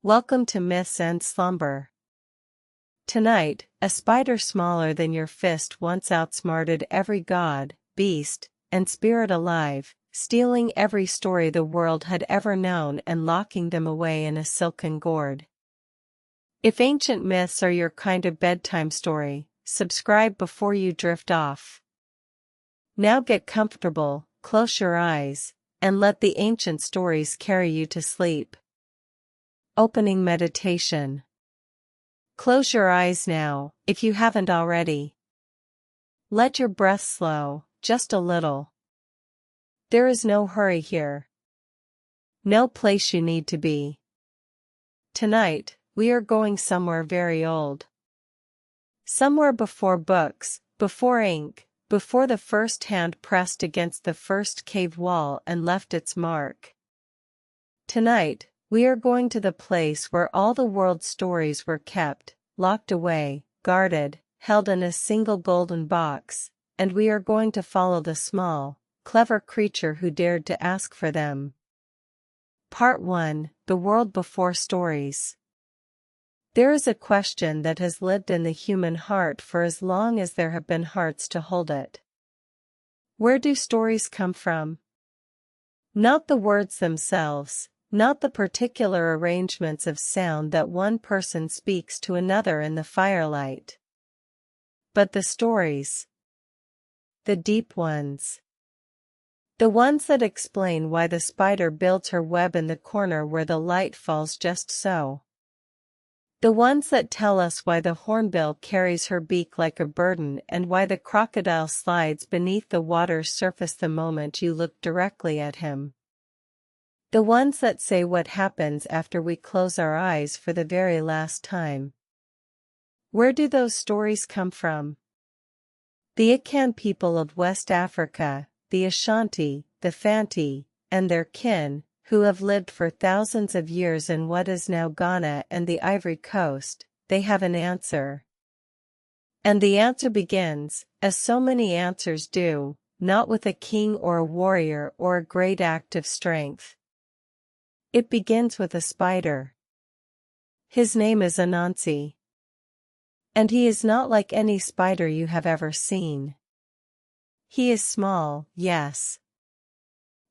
Welcome to Myths and Slumber. Tonight, a spider smaller than your fist once outsmarted every god, beast, and spirit alive, stealing every story the world had ever known and locking them away in a silken gourd. If ancient myths are your kind of bedtime story, subscribe before you drift off. Now get comfortable, close your eyes, and let the ancient stories carry you to sleep. Opening meditation. Close your eyes now, if you haven't already. Let your breath slow, just a little. There is no hurry here. No place you need to be. Tonight, we are going somewhere very old. Somewhere before books, before ink, before the first hand pressed against the first cave wall and left its mark. Tonight, we are going to the place where all the world's stories were kept, locked away, guarded, held in a single golden box, and we are going to follow the small, clever creature who dared to ask for them. Part 1: The World Before Stories. There is a question that has lived in the human heart for as long as there have been hearts to hold it. Where do stories come from? Not the words themselves, not the particular arrangements of sound that one person speaks to another in the firelight. But the stories. The deep ones. The ones that explain why the spider builds her web in the corner where the light falls just so. The ones that tell us why the hornbill carries her beak like a burden and why the crocodile slides beneath the water's surface the moment you look directly at him. The ones that say what happens after we close our eyes for the very last time. Where do those stories come from? The Akan people of West Africa, the Ashanti, the Fanti, and their kin, who have lived for thousands of years in what is now Ghana and the Ivory Coast, they have an answer. And the answer begins, as so many answers do, not with a king or a warrior or a great act of strength. It begins with a spider. His name is Anansi. And he is not like any spider you have ever seen. He is small, yes.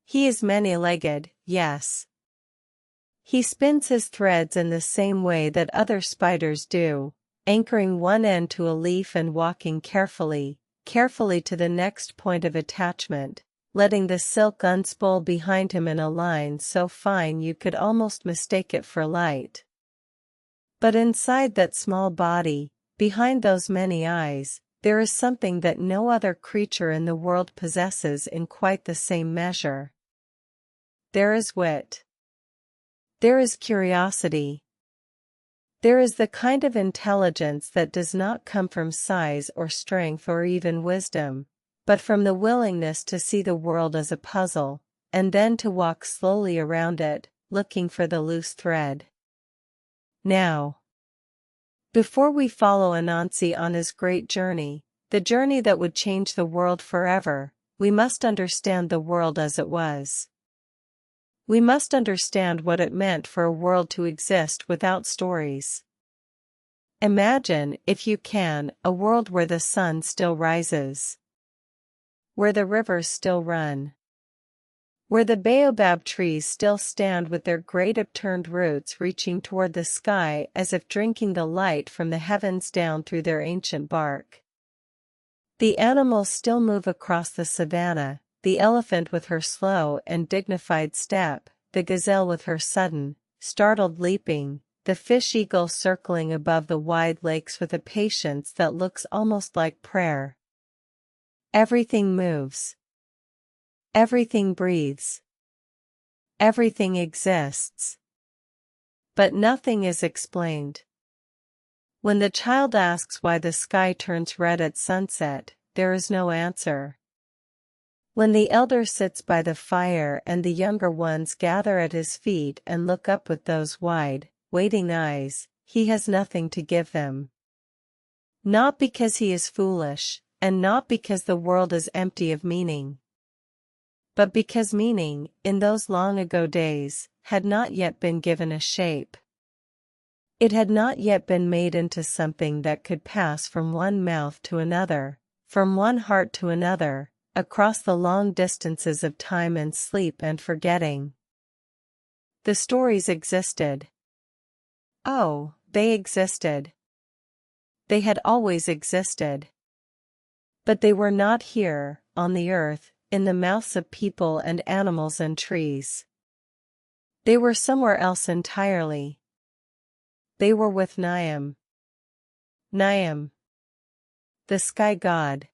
He is many-legged, yes. He spins his threads in the same way that other spiders do, anchoring one end to a leaf and walking carefully to the next point of attachment, letting the silk unspool behind him in a line so fine you could almost mistake it for light. But inside that small body, behind those many eyes, there is something that no other creature in the world possesses in quite the same measure. There is wit. There is curiosity. There is the kind of intelligence that does not come from size or strength or even wisdom, but from the willingness to see the world as a puzzle, and then to walk slowly around it, looking for the loose thread. Now, before we follow Anansi on his great journey, the journey that would change the world forever, we must understand the world as it was. We must understand what it meant for a world to exist without stories. Imagine, if you can, a world where the sun still rises. Where the rivers still run. Where the baobab trees still stand with their great upturned roots reaching toward the sky as if drinking the light from the heavens down through their ancient bark. The animals still move across the savanna, the elephant with her slow and dignified step, the gazelle with her sudden, startled leaping, the fish-eagle circling above the wide lakes with a patience that looks almost like prayer. Everything moves. Everything breathes. Everything exists. But nothing is explained. When the child asks why the sky turns red at sunset, there is no answer. When the elder sits by the fire and the younger ones gather at his feet and look up with those wide, waiting eyes, he has nothing to give them. Not because he is foolish, and not because the world is empty of meaning. But because meaning, in those long ago days, had not yet been given a shape. It had not yet been made into something that could pass from one mouth to another, from one heart to another, across the long distances of time and sleep and forgetting. The stories existed. Oh, they existed. They had always existed. But they were not here, on the earth, in the mouths of people and animals and trees. They were somewhere else entirely. They were with Niam. Niam, the sky god.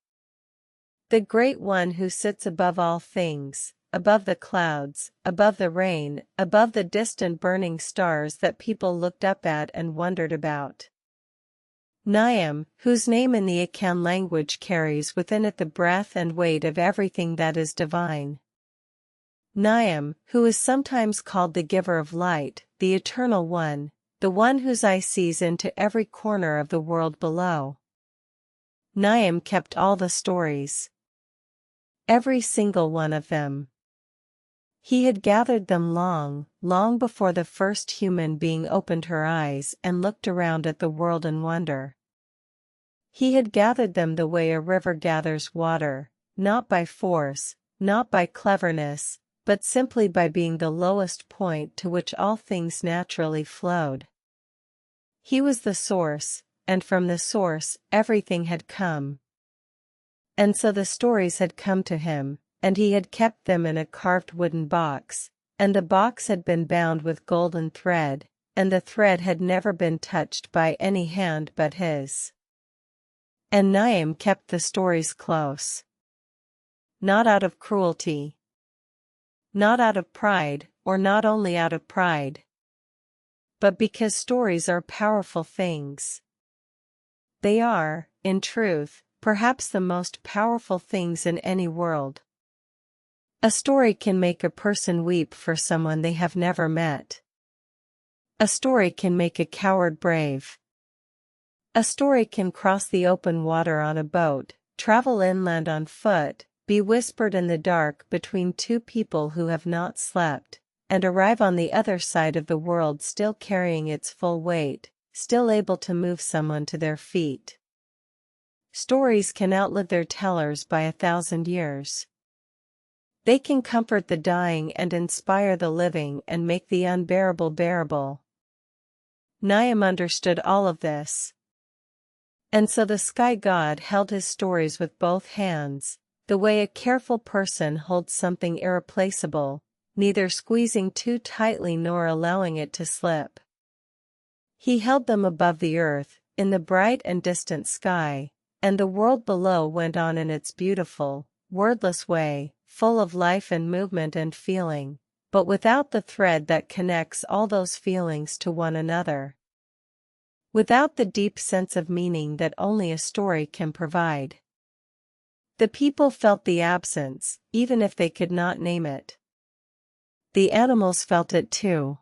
The great one who sits above all things, above the clouds, above the rain, above the distant burning stars that people looked up at and wondered about. Niam, whose name in the Akan language carries within it the breath and weight of everything that is divine. Niam, who is sometimes called the giver of light, the eternal one, the one whose eye sees into every corner of the world below. Niam kept all the stories. Every single one of them. He had gathered them long, long before the first human being opened her eyes and looked around at the world in wonder. He had gathered them the way a river gathers water, not by force, not by cleverness, but simply by being the lowest point to which all things naturally flowed. He was the source, and from the source everything had come. And so the stories had come to him, and he had kept them in a carved wooden box, and the box had been bound with golden thread, and the thread had never been touched by any hand but his. And Niam kept the stories close. Not out of cruelty. Not out of pride, or not only out of pride. But because stories are powerful things. They are, in truth, perhaps the most powerful things in any world. A story can make a person weep for someone they have never met. A story can make a coward brave. A story can cross the open water on a boat, travel inland on foot, be whispered in the dark between two people who have not slept, and arrive on the other side of the world still carrying its full weight, still able to move someone to their feet. Stories can outlive their tellers by 1,000 years. They can comfort the dying and inspire the living and make the unbearable bearable. Niam understood all of this. And so the sky god held his stories with both hands, the way a careful person holds something irreplaceable, neither squeezing too tightly nor allowing it to slip. He held them above the earth, in the bright and distant sky, and the world below went on in its beautiful, wordless way, full of life and movement and feeling, but without the thread that connects all those feelings to one another. Without the deep sense of meaning that only a story can provide. The people felt the absence, even if they could not name it. The animals felt it too.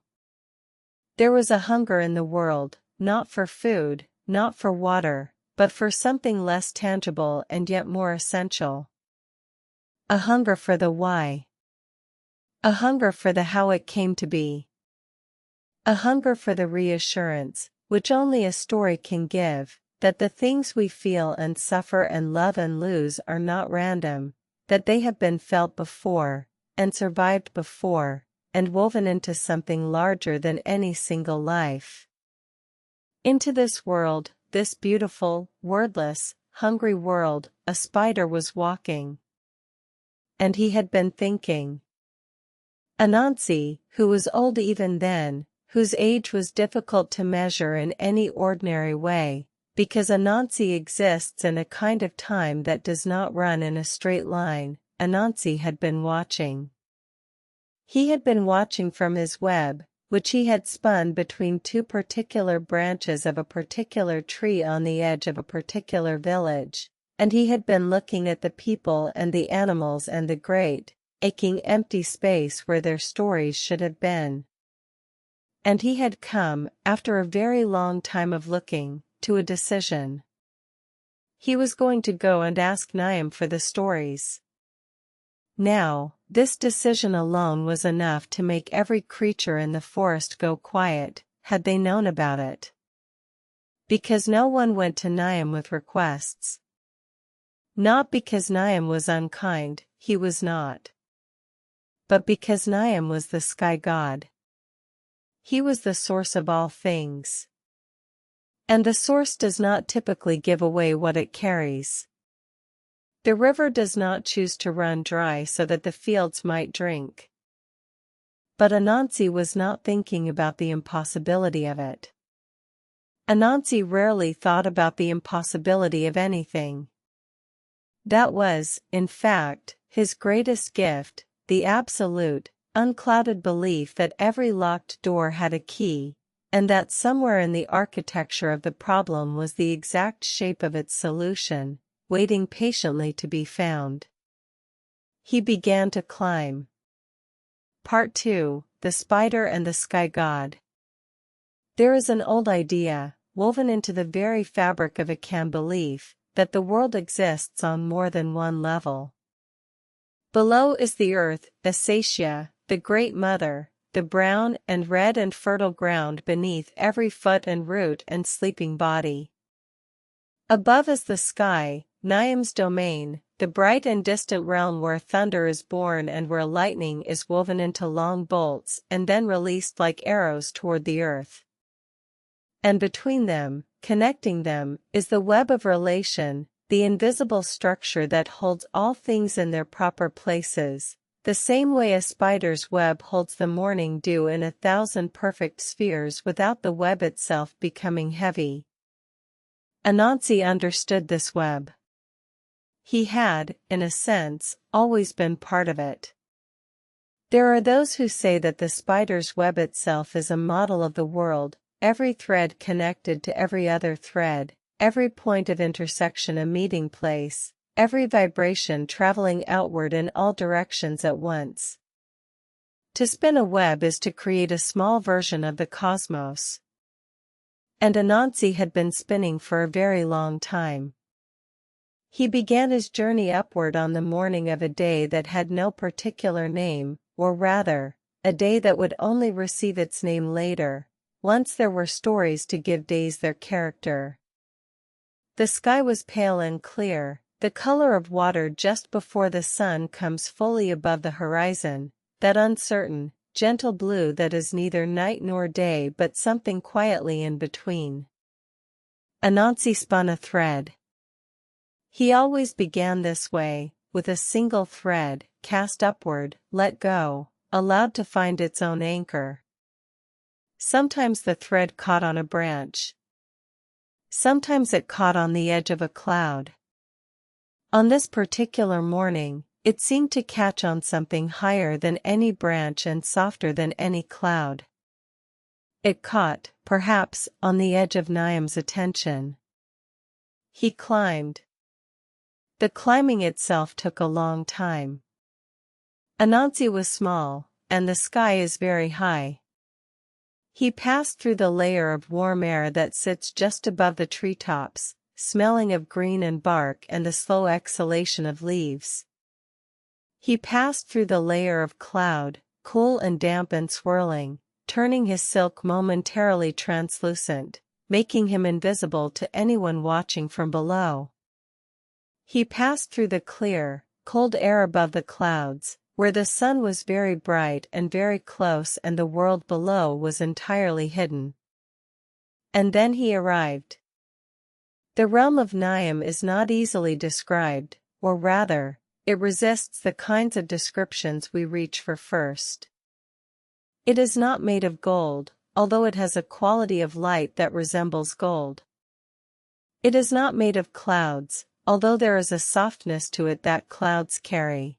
There was a hunger in the world, not for food, not for water, but for something less tangible and yet more essential. A hunger for the why. A hunger for the how it came to be. A hunger for the reassurance, which only a story can give, that the things we feel and suffer and love and lose are not random, that they have been felt before, and survived before, and woven into something larger than any single life. Into this world, this beautiful, wordless, hungry world, a spider was walking. And he had been thinking. Anansi, who was old even then, whose age was difficult to measure in any ordinary way, because Anansi exists in a kind of time that does not run in a straight line, Anansi had been watching. He had been watching from his web, which he had spun between two particular branches of a particular tree on the edge of a particular village, and he had been looking at the people and the animals and the great, aching empty space where their stories should have been. And he had come, after a very long time of looking, to a decision. He was going to go and ask Niam for the stories. Now, this decision alone was enough to make every creature in the forest go quiet, had they known about it. Because no one went to Niam with requests. Not because Niam was unkind, he was not. But because Niam was the sky god. He was the source of all things. And the source does not typically give away what it carries. The river does not choose to run dry so that the fields might drink. But Anansi was not thinking about the impossibility of it. Anansi rarely thought about the impossibility of anything. That was, in fact, his greatest gift, the absolute, unclouded belief that every locked door had a key, and that somewhere in the architecture of the problem was the exact shape of its solution, waiting patiently to be found. He began to climb. Part 2, The Spider and the Sky God. There is an old idea, woven into the very fabric of Akan belief, that the world exists on more than one level. Below is the earth, Asacia, the Great Mother, the brown and red and fertile ground beneath every foot and root and sleeping body. Above is the sky, Niam's domain, the bright and distant realm where thunder is born and where lightning is woven into long bolts and then released like arrows toward the earth. And between them, connecting them, is the web of relation, the invisible structure that holds all things in their proper places, the same way a spider's web holds the morning dew in 1,000 perfect spheres without the web itself becoming heavy. Anansi understood this web. He had, in a sense, always been part of it. There are those who say that the spider's web itself is a model of the world, every thread connected to every other thread, every point of intersection a meeting place, every vibration traveling outward in all directions at once. To spin a web is to create a small version of the cosmos. And Anansi had been spinning for a very long time. He began his journey upward on the morning of a day that had no particular name, or rather, a day that would only receive its name later, once there were stories to give days their character. The sky was pale and clear, the color of water just before the sun comes fully above the horizon, that uncertain, gentle blue that is neither night nor day but something quietly in between. Anansi spun a thread. He always began this way, with a single thread, cast upward, let go, allowed to find its own anchor. Sometimes the thread caught on a branch. Sometimes it caught on the edge of a cloud. On this particular morning, it seemed to catch on something higher than any branch and softer than any cloud. It caught, perhaps, on the edge of Niam's attention. He climbed. The climbing itself took a long time. Anansi was small, and the sky is very high. He passed through the layer of warm air that sits just above the treetops, smelling of green and bark and the slow exhalation of leaves. He passed through the layer of cloud, cool and damp and swirling, turning his silk momentarily translucent, making him invisible to anyone watching from below. He passed through the clear, cold air above the clouds, where the sun was very bright and very close and the world below was entirely hidden. And then he arrived. The realm of Niam is not easily described, or rather, it resists the kinds of descriptions we reach for first. It is not made of gold, although it has a quality of light that resembles gold. It is not made of clouds, although there is a softness to it that clouds carry.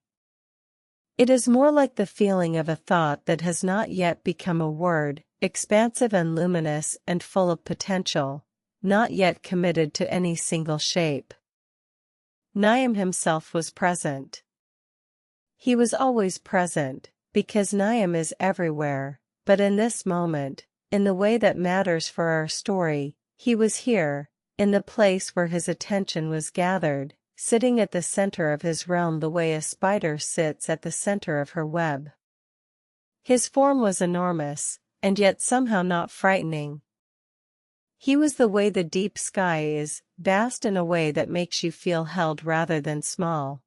It is more like the feeling of a thought that has not yet become a word, expansive and luminous and full of potential, not yet committed to any single shape. Niam himself was present. He was always present, because Niam is everywhere, but in this moment, in the way that matters for our story, he was here, in the place where his attention was gathered, sitting at the center of his realm the way a spider sits at the center of her web. His form was enormous, and yet somehow not frightening. He was the way the deep sky is, vast in a way that makes you feel held rather than small.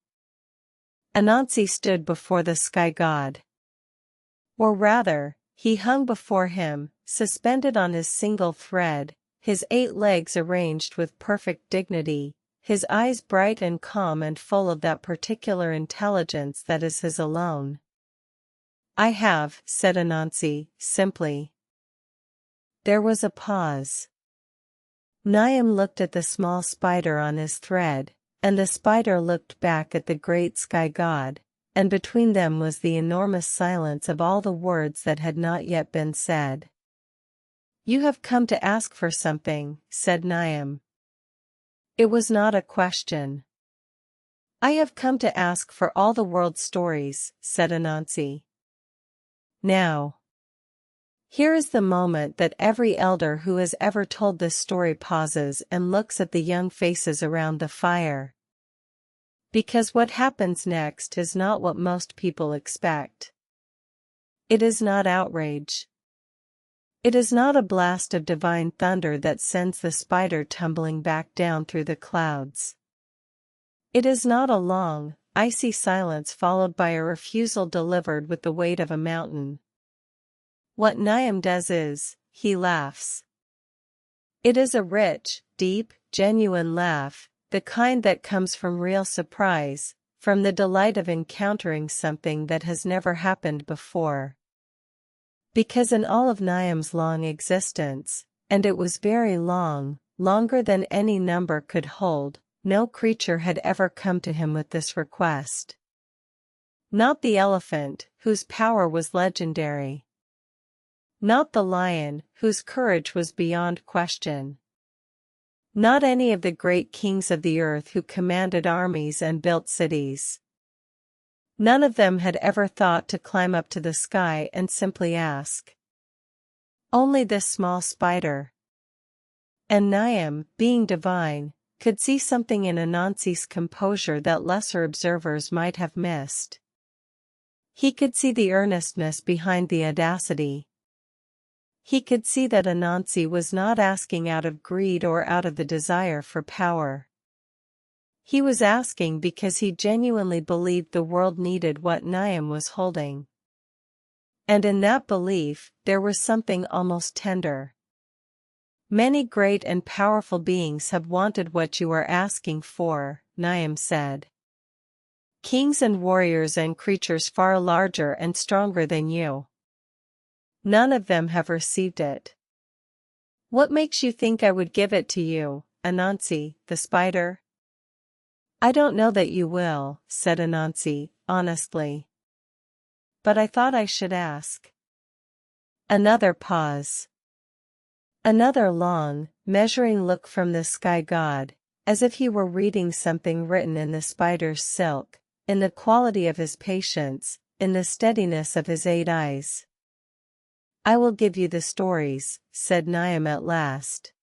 Anansi stood before the sky god. Or rather, he hung before him, suspended on his single thread, his 8 legs arranged with perfect dignity, his eyes bright and calm and full of that particular intelligence that is his alone. "I have," said Anansi, simply. There was a pause. Niam looked at the small spider on his thread, and the spider looked back at the great sky god, and between them was the enormous silence of all the words that had not yet been said. "You have come to ask for something," said Niam. It was not a question. "I have come to ask for all the world's stories," said Anansi. Now, here is the moment that every elder who has ever told this story pauses and looks at the young faces around the fire. Because what happens next is not what most people expect. It is not outrage. It is not a blast of divine thunder that sends the spider tumbling back down through the clouds. It is not a long, icy silence followed by a refusal delivered with the weight of a mountain. What Niam does is, he laughs. It is a rich, deep, genuine laugh, the kind that comes from real surprise, from the delight of encountering something that has never happened before. Because in all of Niam's long existence, and it was very long, longer than any number could hold, no creature had ever come to him with this request. Not the elephant, whose power was legendary. Not the lion, whose courage was beyond question. Not any of the great kings of the earth who commanded armies and built cities. None of them had ever thought to climb up to the sky and simply ask. Only this small spider. And Niam, being divine, could see something in Anansi's composure that lesser observers might have missed. He could see the earnestness behind the audacity. He could see that Anansi was not asking out of greed or out of the desire for power. He was asking because he genuinely believed the world needed what Niam was holding. And in that belief, there was something almost tender. Many great and powerful beings have wanted what you are asking for, Niam said. Kings and warriors and creatures far larger and stronger than you. None of them have received it. What makes you think I would give it to you, Anansi, the spider? I don't know that you will, said Anansi, honestly. But I thought I should ask. Another pause. Another long, measuring look from the sky god, as if he were reading something written in the spider's silk, in the quality of his patience, in the steadiness of his 8 eyes. I will give you the stories, said Niam at last.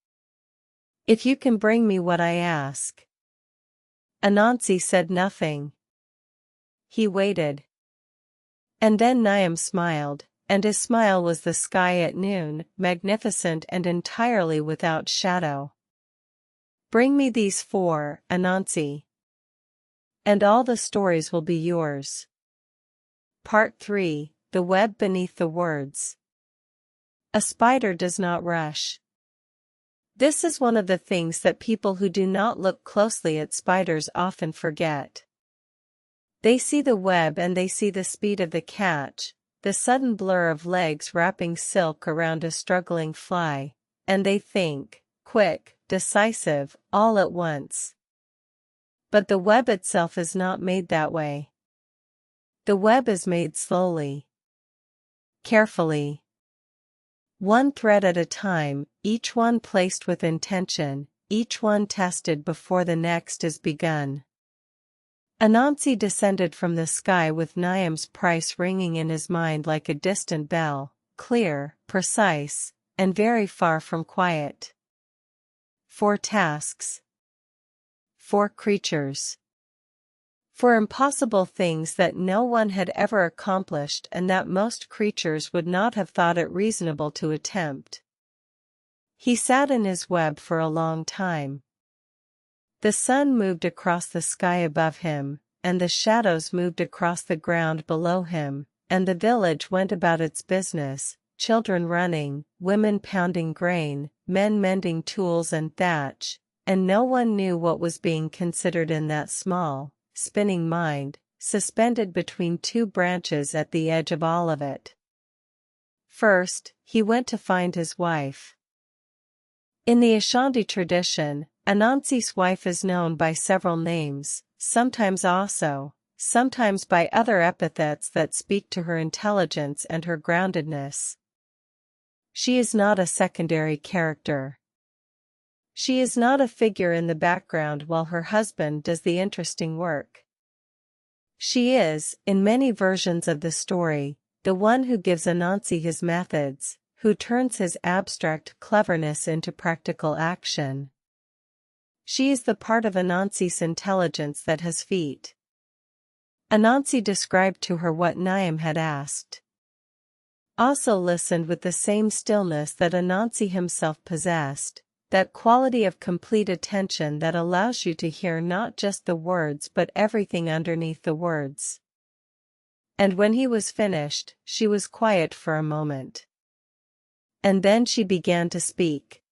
If you can bring me what I ask. Anansi said nothing. He waited. And then Niam smiled, and his smile was the sky at noon, magnificent and entirely without shadow. Bring me these 4, Anansi. And all the stories will be yours. Part 3, The Web Beneath the Words. A spider does not rush. This is one of the things that people who do not look closely at spiders often forget. They see the web and they see the speed of the catch, the sudden blur of legs wrapping silk around a struggling fly, and they think, quick, decisive, all at once. But the web itself is not made that way. The web is made slowly. Carefully. One thread at a time, each one placed with intention, each one tested before the next is begun. Anansi descended from the sky with Niam's price ringing in his mind like a distant bell, clear, precise, and very far from quiet. 4 tasks. 4 creatures. for impossible things that no one had ever accomplished and that most creatures would not have thought it reasonable to attempt. He sat in his web for a long time. The sun moved across the sky above him, and the shadows moved across the ground below him, and the village went about its business, children running, women pounding grain, men mending tools and thatch, and no one knew what was being considered in that small, spinning mind, suspended between two branches at the edge of all of it. First, he went to find his wife. In the Ashanti tradition, Anansi's wife is known by several names, sometimes by other epithets that speak to her intelligence and her groundedness. She is not a secondary character. She is not a figure in the background while her husband does the interesting work. She is, in many versions of the story, the one who gives Anansi his methods, who turns his abstract cleverness into practical action. She is the part of Anansi's intelligence that has feet. Anansi described to her what Niam had asked. Also listened with the same stillness that Anansi himself possessed, that quality of complete attention that allows you to hear not just the words but everything underneath the words. And when he was finished, she was quiet for a moment. And then she began to speak.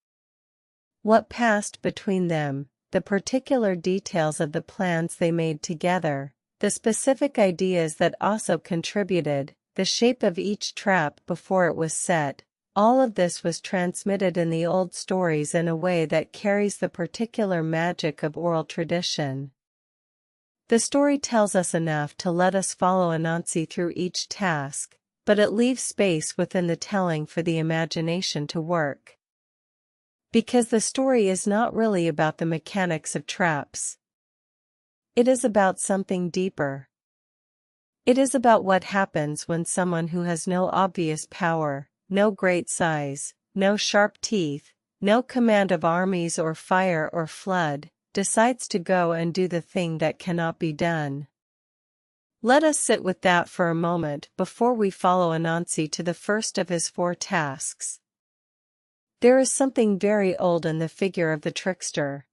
What passed between them, the particular details of the plans they made together, the specific ideas that also contributed, the shape of each trap before it was set, all of this was transmitted in the old stories in a way that carries the particular magic of oral tradition. The story tells us enough to let us follow Anansi through each task, but it leaves space within the telling for the imagination to work. Because the story is not really about the mechanics of traps. It is about something deeper. It is about what happens when someone who has no obvious power, no great size, no sharp teeth, no command of armies or fire or flood, decides to go and do the thing that cannot be done. Let us sit with that for a moment before we follow Anansi to the first of his 4 tasks. There is something very old in the figure of the trickster.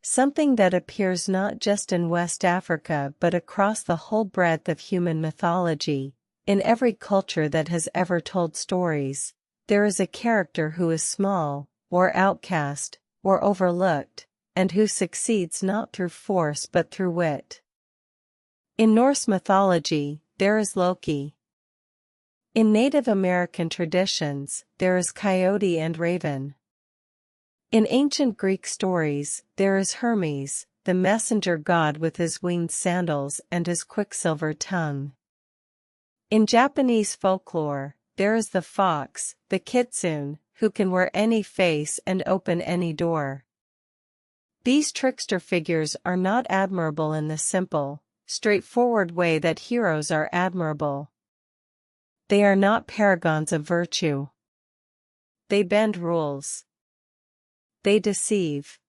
Something that appears not just in West Africa but across the whole breadth of human mythology. In every culture that has ever told stories, there is a character who is small, or outcast, or overlooked, and who succeeds not through force but through wit. In Norse mythology, there is Loki. In Native American traditions, there is Coyote and Raven. In ancient Greek stories, there is Hermes, the messenger god with his winged sandals and his quicksilver tongue. In Japanese folklore, there is the fox, the kitsune, who can wear any face and open any door. These trickster figures are not admirable in the simple, straightforward way that heroes are admirable. They are not paragons of virtue. They bend rules. They deceive.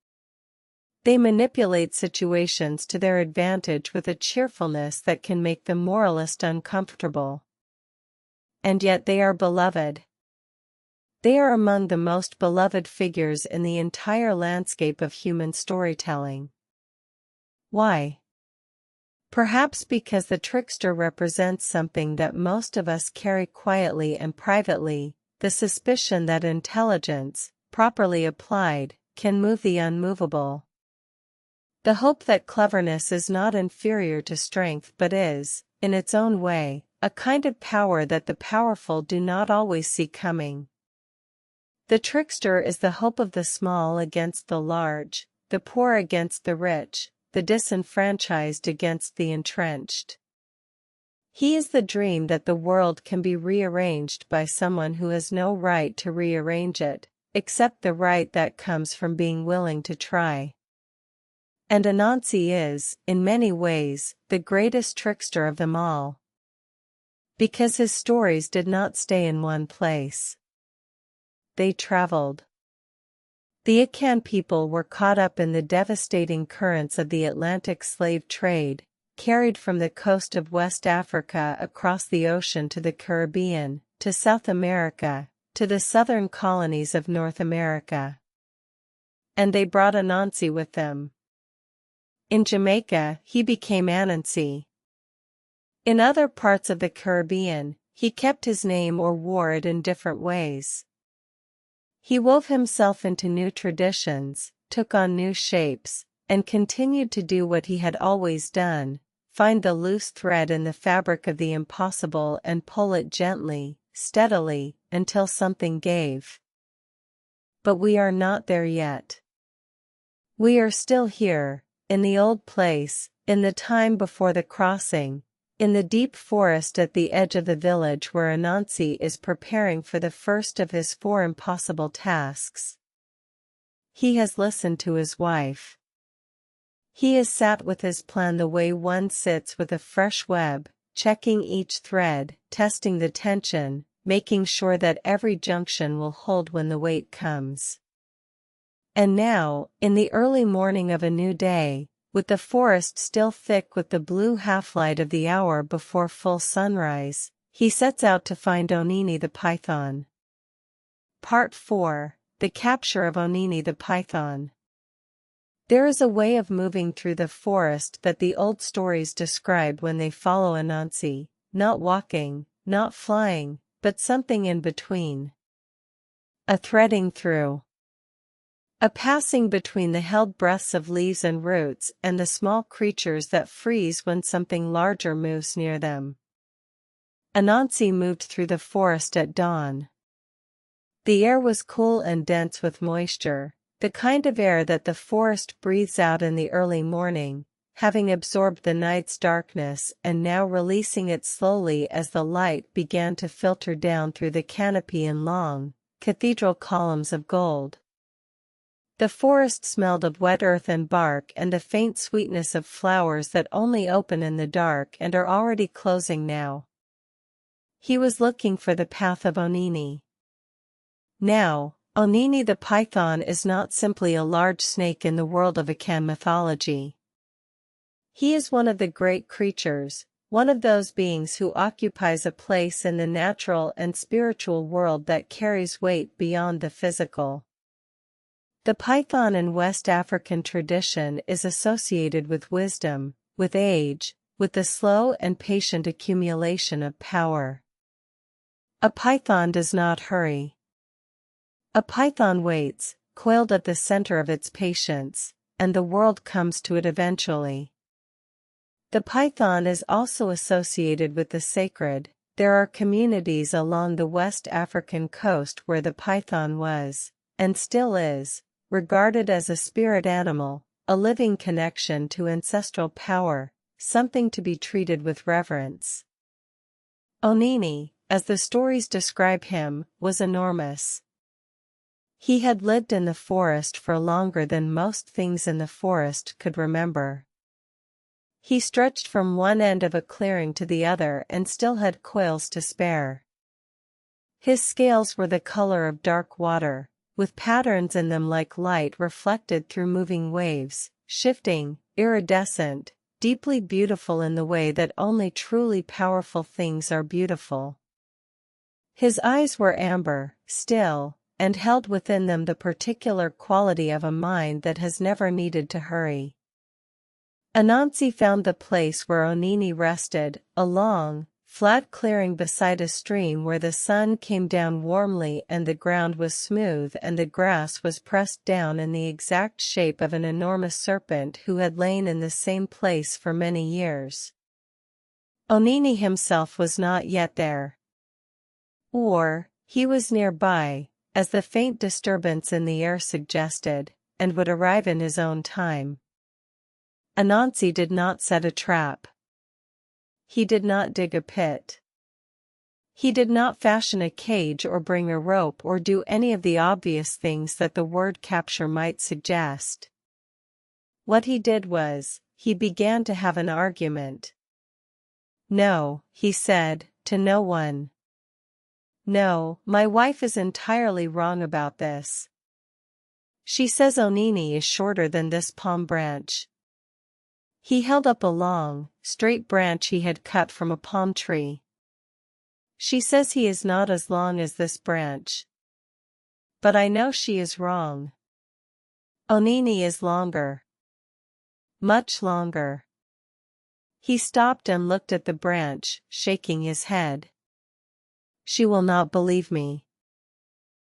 They manipulate situations to their advantage with a cheerfulness that can make the moralist uncomfortable. And yet they are beloved. They are among the most beloved figures in the entire landscape of human storytelling. Why? Perhaps because the trickster represents something that most of us carry quietly and privately, the suspicion that intelligence, properly applied, can move the unmovable. The hope that cleverness is not inferior to strength but is, in its own way, a kind of power that the powerful do not always see coming. The trickster is the hope of the small against the large, the poor against the rich, the disenfranchised against the entrenched. He is the dream that the world can be rearranged by someone who has no right to rearrange it, except the right that comes from being willing to try. And Anansi is, in many ways, the greatest trickster of them all. Because his stories did not stay in one place. They traveled. The Akan people were caught up in the devastating currents of the Atlantic slave trade, carried from the coast of West Africa across the ocean to the Caribbean, to South America, to the southern colonies of North America. And they brought Anansi with them. In Jamaica, he became Anansi. In other parts of the Caribbean, he kept his name or wore it in different ways. He wove himself into new traditions, took on new shapes, and continued to do what he had always done, find the loose thread in the fabric of the impossible and pull it gently, steadily, until something gave. But we are not there yet. We are still here, in the old place, in the time before the crossing, in the deep forest at the edge of the village where Anansi is preparing for the first of his 4 impossible tasks. He has listened to his wife. He has sat with his plan the way one sits with a fresh web, checking each thread, testing the tension, making sure that every junction will hold when the weight comes. And now, in the early morning of a new day, with the forest still thick with the blue half-light of the hour before full sunrise, he sets out to find Onini the python. Part 4: The capture of Onini the python. There is a way of moving through the forest that the old stories describe when they follow Anansi, not walking, not flying, but something in between. A threading through. A passing between the held breaths of leaves and roots and the small creatures that freeze when something larger moves near them. Anansi moved through the forest at dawn. The air was cool and dense with moisture, the kind of air that the forest breathes out in the early morning, having absorbed the night's darkness and now releasing it slowly as the light began to filter down through the canopy in long, cathedral columns of gold. The forest smelled of wet earth and bark and the faint sweetness of flowers that only open in the dark and are already closing now. He was looking for the path of Onini. Now, Onini the python is not simply a large snake in the world of Akan mythology. He is one of the great creatures, one of those beings who occupies a place in the natural and spiritual world that carries weight beyond the physical. The python in West African tradition is associated with wisdom, with age, with the slow and patient accumulation of power. A python does not hurry. A python waits, coiled at the center of its patience, and the world comes to it eventually. The python is also associated with the sacred. There are communities along the West African coast where the python was, and still is, regarded as a spirit animal, a living connection to ancestral power, something to be treated with reverence. Onini, as the stories describe him, was enormous. He had lived in the forest for longer than most things in the forest could remember. He stretched from one end of a clearing to the other and still had coils to spare. His scales were the color of dark water, with patterns in them like light reflected through moving waves, shifting, iridescent, deeply beautiful in the way that only truly powerful things are beautiful. His eyes were amber, still, and held within them the particular quality of a mind that has never needed to hurry. Anansi found the place where Onini rested, a long, flat clearing beside a stream where the sun came down warmly and the ground was smooth and the grass was pressed down in the exact shape of an enormous serpent who had lain in the same place for many years. Onini himself was not yet there. Or, he was nearby, as the faint disturbance in the air suggested, and would arrive in his own time. Anansi did not set a trap. He did not dig a pit. He did not fashion a cage or bring a rope or do any of the obvious things that the word capture might suggest. What he did was, he began to have an argument. "No," he said, to no one. "No, my wife is entirely wrong about this. She says Onini is shorter than this palm branch. He held up a long, straight branch he had cut from a palm tree. She says he is not as long as this branch. But I know she is wrong. Onini is longer. Much longer. He stopped and looked at the branch, shaking his head. She will not believe me.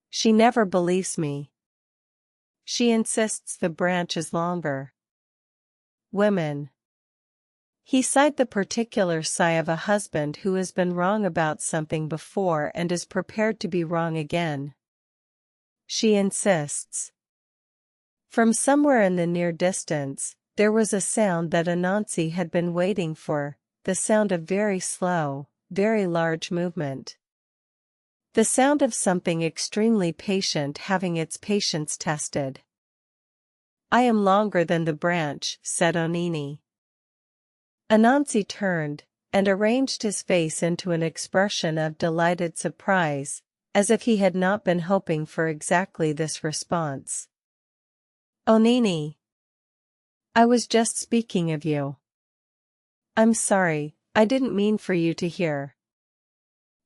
She never believes me. She insists the branch is longer. Women. He sighed the particular sigh of a husband who has been wrong about something before and is prepared to be wrong again. She insists. From somewhere in the near distance, there was a sound that Anansi had been waiting for, the sound of very slow, very large movement. The sound of something extremely patient having its patience tested. I am longer than the branch, said Onini. Anansi turned, and arranged his face into an expression of delighted surprise, as if he had not been hoping for exactly this response. Onini. I was just speaking of you. I'm sorry, I didn't mean for you to hear.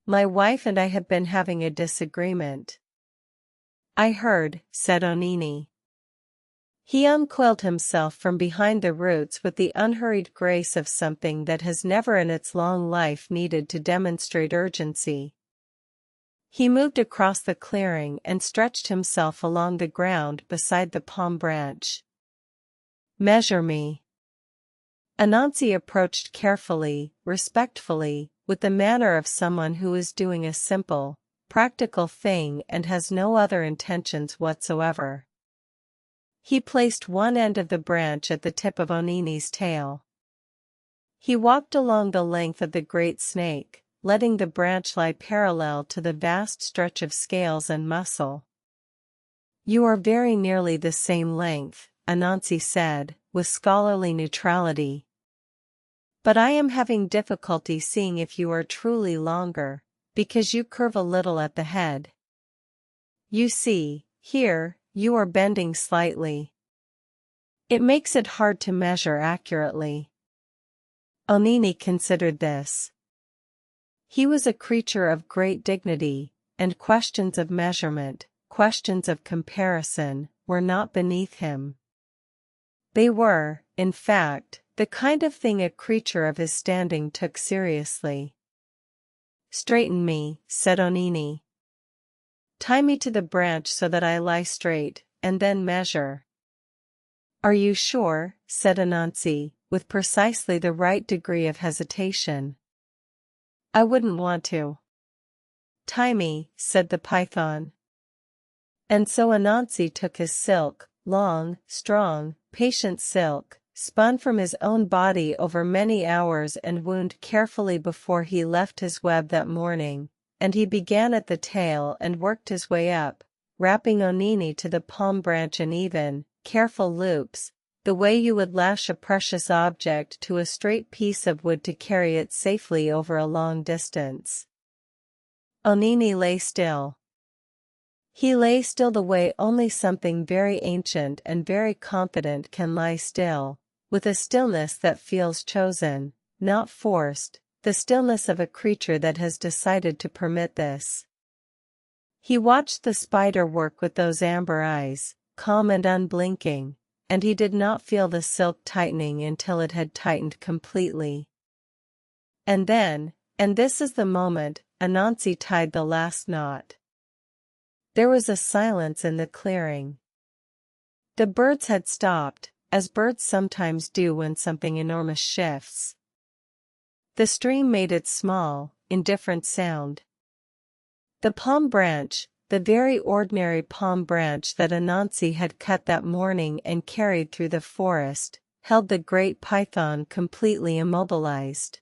My wife and I have been having a disagreement. I heard, said Onini. He uncoiled himself from behind the roots with the unhurried grace of something that has never in its long life needed to demonstrate urgency. He moved across the clearing and stretched himself along the ground beside the palm branch. Measure me. Anansi approached carefully, respectfully, with the manner of someone who is doing a simple, practical thing and has no other intentions whatsoever. He placed one end of the branch at the tip of Onini's tail. He walked along the length of the great snake, letting the branch lie parallel to the vast stretch of scales and muscle. You are very nearly the same length, Anansi said, with scholarly neutrality. But I am having difficulty seeing if you are truly longer, because you curve a little at the head. You see, here, you are bending slightly. It makes it hard to measure accurately. Onini considered this. He was a creature of great dignity, and questions of measurement, questions of comparison, were not beneath him. They were, in fact, the kind of thing a creature of his standing took seriously. Straighten me, said Onini. Tie me to the branch so that I lie straight, and then measure. Are you sure, said Anansi, with precisely the right degree of hesitation. I wouldn't want to. Tie me, said the python. And so Anansi took his silk, long, strong, patient silk, spun from his own body over many hours and wound carefully before he left his web that morning, and he began at the tail and worked his way up, wrapping Onini to the palm branch in even, careful loops, the way you would lash a precious object to a straight piece of wood to carry it safely over a long distance. Onini lay still. He lay still the way only something very ancient and very confident can lie still, with a stillness that feels chosen, not forced, the stillness of a creature that has decided to permit this. He watched the spider work with those amber eyes, calm and unblinking, and he did not feel the silk tightening until it had tightened completely. And then, and this is the moment, Anansi tied the last knot. There was a silence in the clearing. The birds had stopped, as birds sometimes do when something enormous shifts. The stream made its small, indifferent sound. The palm branch, the very ordinary palm branch that Anansi had cut that morning and carried through the forest, held the great python completely immobilized.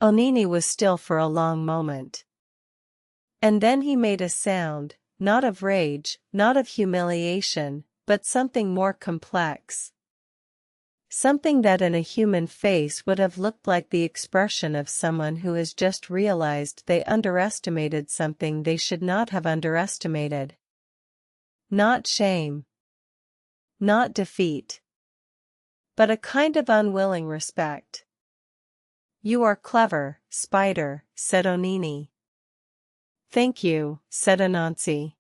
Onini was still for a long moment. And then he made a sound, not of rage, not of humiliation, but something more complex. Something that in a human face would have looked like the expression of someone who has just realized they underestimated something they should not have underestimated. Not shame. Not defeat. But a kind of unwilling respect. You are clever, Spider, said Onini. Thank you, said Anansi.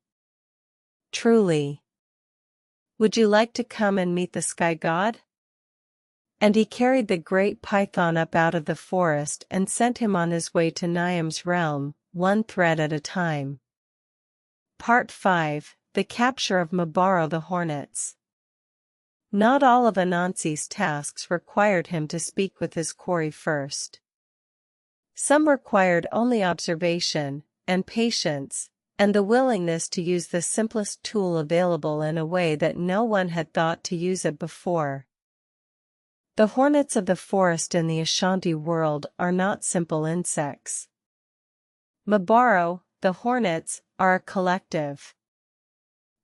Truly. Would you like to come and meet the sky god? And he carried the great python up out of the forest and sent him on his way to Niam's realm, one thread at a time. Part 5, The Capture of Mabaro the Hornets. Not all of Anansi's tasks required him to speak with his quarry first. Some required only observation, and patience, and the willingness to use the simplest tool available in a way that no one had thought to use it before. The hornets of the forest in the Ashanti world are not simple insects. Mabaro, the hornets, are a collective.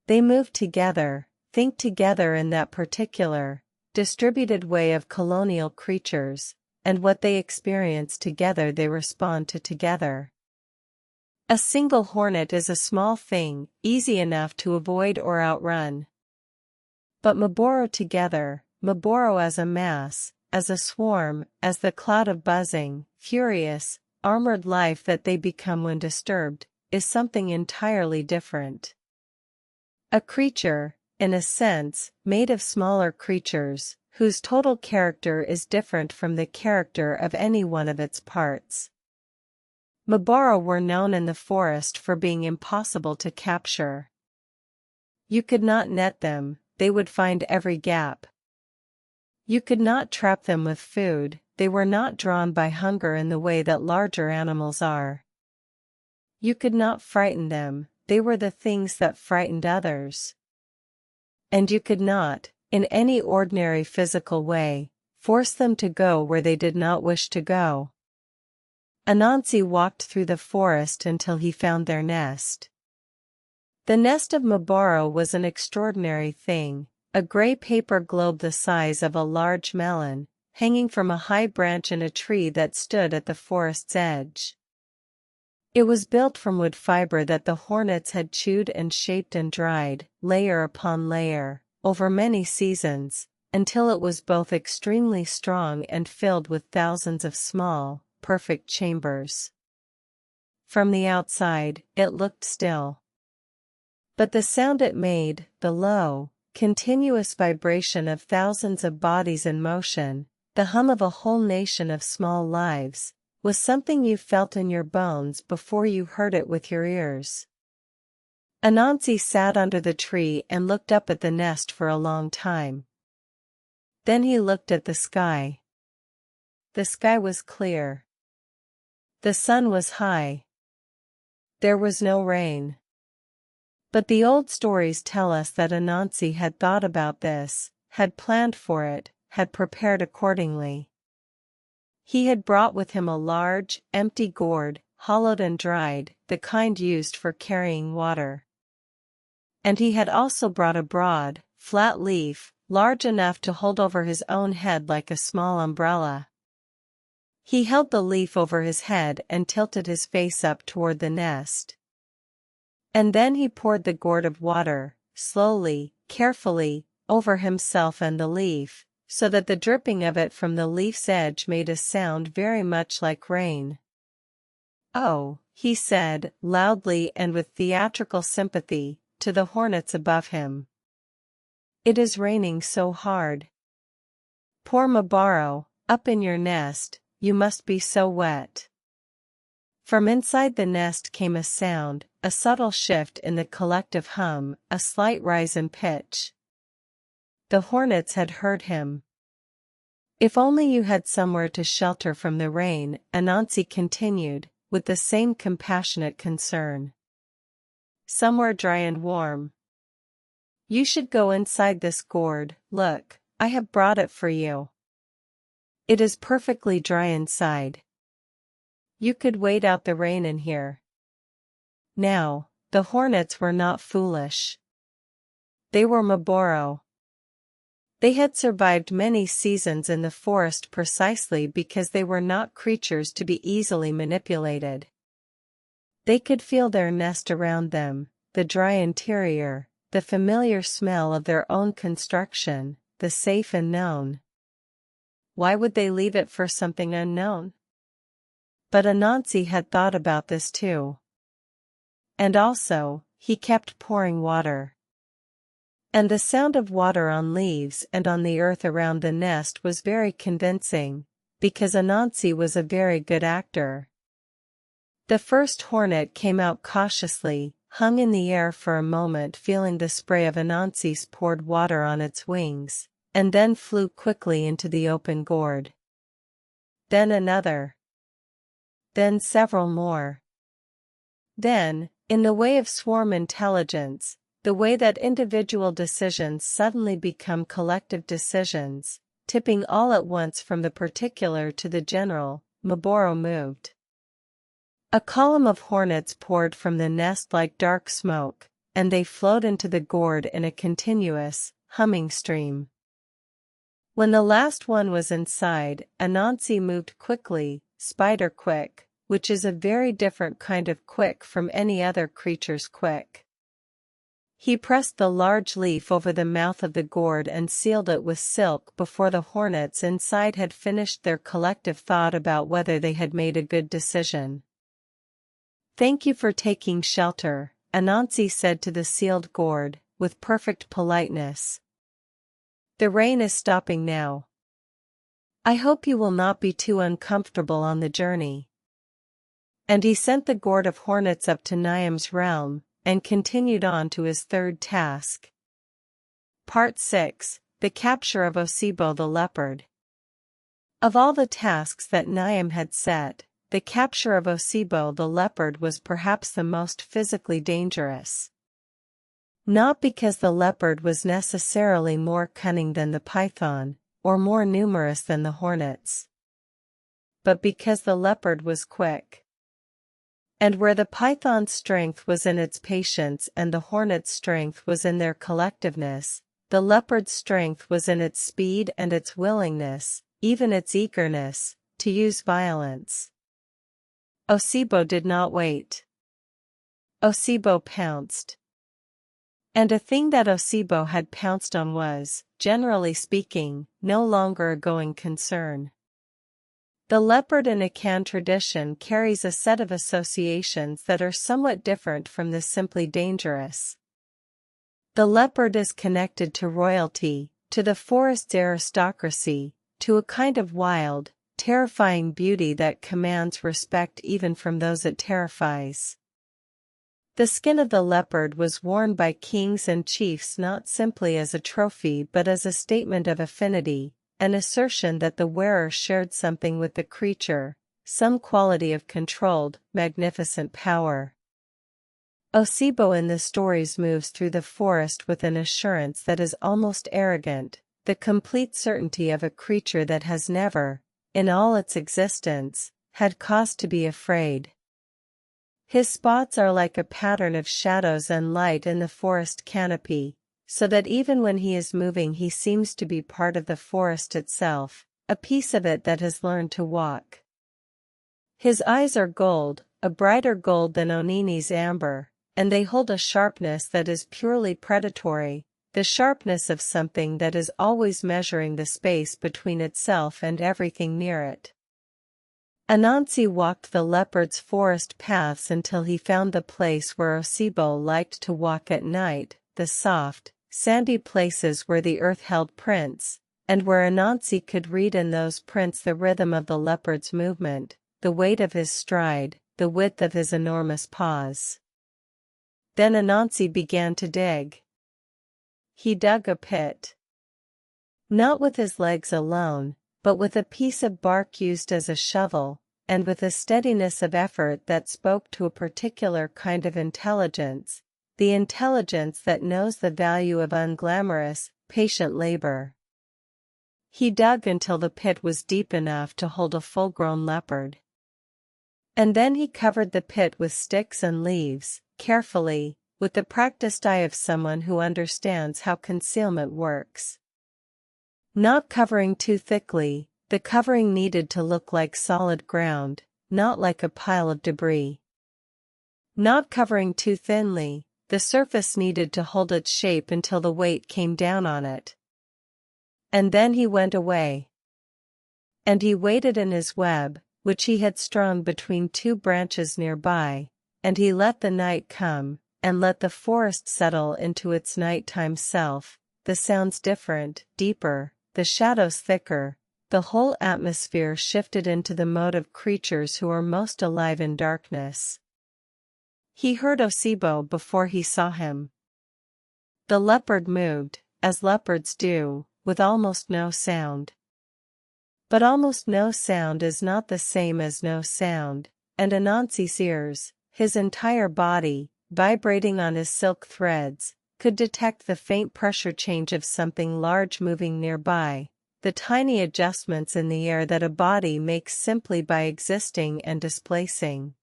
They move together, think together in that particular, distributed way of colonial creatures, and what they experience together they respond to together. A single hornet is a small thing, easy enough to avoid or outrun. But Mabaro together, Mabaro as a mass, as a swarm, as the cloud of buzzing, furious, armored life that they become when disturbed, is something entirely different. A creature, in a sense, made of smaller creatures, whose total character is different from the character of any one of its parts. Mabaro were known in the forest for being impossible to capture. You could not net them, they would find every gap. You could not trap them with food, they were not drawn by hunger in the way that larger animals are. You could not frighten them, they were the things that frightened others. And you could not, in any ordinary physical way, force them to go where they did not wish to go. Anansi walked through the forest until he found their nest. The nest of Mabaro was an extraordinary thing, a gray paper globe the size of a large melon, hanging from a high branch in a tree that stood at the forest's edge. It was built from wood fiber that the hornets had chewed and shaped and dried, layer upon layer, over many seasons, until it was both extremely strong and filled with thousands of small, perfect chambers. From the outside, it looked still. But the sound it made, the low, continuous vibration of thousands of bodies in motion, the hum of a whole nation of small lives, was something you felt in your bones before you heard it with your ears. Anansi sat under the tree and looked up at the nest for a long time. Then he looked at the sky. The sky was clear. The sun was high. There was no rain. But the old stories tell us that Anansi had thought about this, had planned for it, had prepared accordingly. He had brought with him a large, empty gourd, hollowed and dried, the kind used for carrying water. And he had also brought a broad, flat leaf, large enough to hold over his own head like a small umbrella. He held the leaf over his head and tilted his face up toward the nest. And then he poured the gourd of water, slowly, carefully, over himself and the leaf, so that the dripping of it from the leaf's edge made a sound very much like rain. "Oh," he said, loudly and with theatrical sympathy, to the hornets above him. "It is raining so hard. Poor Mabaro, up in your nest, you must be so wet." From inside the nest came a sound, a subtle shift in the collective hum, a slight rise in pitch. The hornets had heard him. "If only you had somewhere to shelter from the rain," Anansi continued, with the same compassionate concern. "Somewhere dry and warm. You should go inside this gourd, look, I have brought it for you. It is perfectly dry inside. You could wait out the rain in here." Now, the hornets were not foolish. They were Mabaro. They had survived many seasons in the forest precisely because they were not creatures to be easily manipulated. They could feel their nest around them, the dry interior, the familiar smell of their own construction, the safe and known. Why would they leave it for something unknown? But Anansi had thought about this too. And also, he kept pouring water. And the sound of water on leaves and on the earth around the nest was very convincing, because Anansi was a very good actor. The first hornet came out cautiously, hung in the air for a moment feeling the spray of Anansi's poured water on its wings, and then flew quickly into the open gourd. Then another. Then several more. Then, in the way of swarm intelligence, the way that individual decisions suddenly become collective decisions, tipping all at once from the particular to the general, Maboro moved. A column of hornets poured from the nest like dark smoke, and they flowed into the gourd in a continuous, humming stream. When the last one was inside, Anansi moved quickly, spider quick, which is a very different kind of quick from any other creature's quick. He pressed the large leaf over the mouth of the gourd and sealed it with silk before the hornets inside had finished their collective thought about whether they had made a good decision. "Thank you for taking shelter," Anansi said to the sealed gourd, with perfect politeness. "The rain is stopping now. I hope you will not be too uncomfortable on the journey." And he sent the gourd of hornets up to Niam's realm, and continued on to his third task. Part 6: The Capture of Osibo the Leopard. Of all the tasks that Niam had set, the capture of Osibo the leopard was perhaps the most physically dangerous. Not because the leopard was necessarily more cunning than the python, or more numerous than the hornets, but because the leopard was quick. And where the python's strength was in its patience and the hornet's strength was in their collectiveness, the leopard's strength was in its speed and its willingness, even its eagerness, to use violence. Osibo did not wait. Osibo pounced. And a thing that Osibo had pounced on was, generally speaking, no longer a going concern. The leopard in Akan tradition carries a set of associations that are somewhat different from the simply dangerous. The leopard is connected to royalty, to the forest's aristocracy, to a kind of wild, terrifying beauty that commands respect even from those it terrifies. The skin of the leopard was worn by kings and chiefs not simply as a trophy but as a statement of affinity, an assertion that the wearer shared something with the creature, some quality of controlled, magnificent power. Osibo in the stories moves through the forest with an assurance that is almost arrogant, the complete certainty of a creature that has never, in all its existence, had cause to be afraid. His spots are like a pattern of shadows and light in the forest canopy, so that even when he is moving he seems to be part of the forest itself, a piece of it that has learned to walk. His eyes are gold, a brighter gold than Onini's amber, and they hold a sharpness that is purely predatory, the sharpness of something that is always measuring the space between itself and everything near it. Anansi walked the leopard's forest paths until he found the place where Osibo liked to walk at night, the soft, sandy places where the earth held prints, and where Anansi could read in those prints the rhythm of the leopard's movement, the weight of his stride, the width of his enormous paws. Then Anansi began to dig. He dug a pit. Not with his legs alone, but with a piece of bark used as a shovel, and with a steadiness of effort that spoke to a particular kind of intelligence, the intelligence that knows the value of unglamorous, patient labor. He dug until the pit was deep enough to hold a full-grown leopard. And then he covered the pit with sticks and leaves, carefully, with the practiced eye of someone who understands how concealment works. Not covering too thickly, the covering needed to look like solid ground, not like a pile of debris. Not covering too thinly, the surface needed to hold its shape until the weight came down on it. And then he went away. And he waited in his web, which he had strung between two branches nearby, and he let the night come, and let the forest settle into its nighttime self, the sounds different, deeper, the shadows thicker, the whole atmosphere shifted into the mode of creatures who are most alive in darkness. He heard Osibo before he saw him. The leopard moved, as leopards do, with almost no sound. But almost no sound is not the same as no sound, and Anansi's ears, his entire body, vibrating on his silk threads, could detect the faint pressure change of something large moving nearby, the tiny adjustments in the air that a body makes simply by existing and displacing.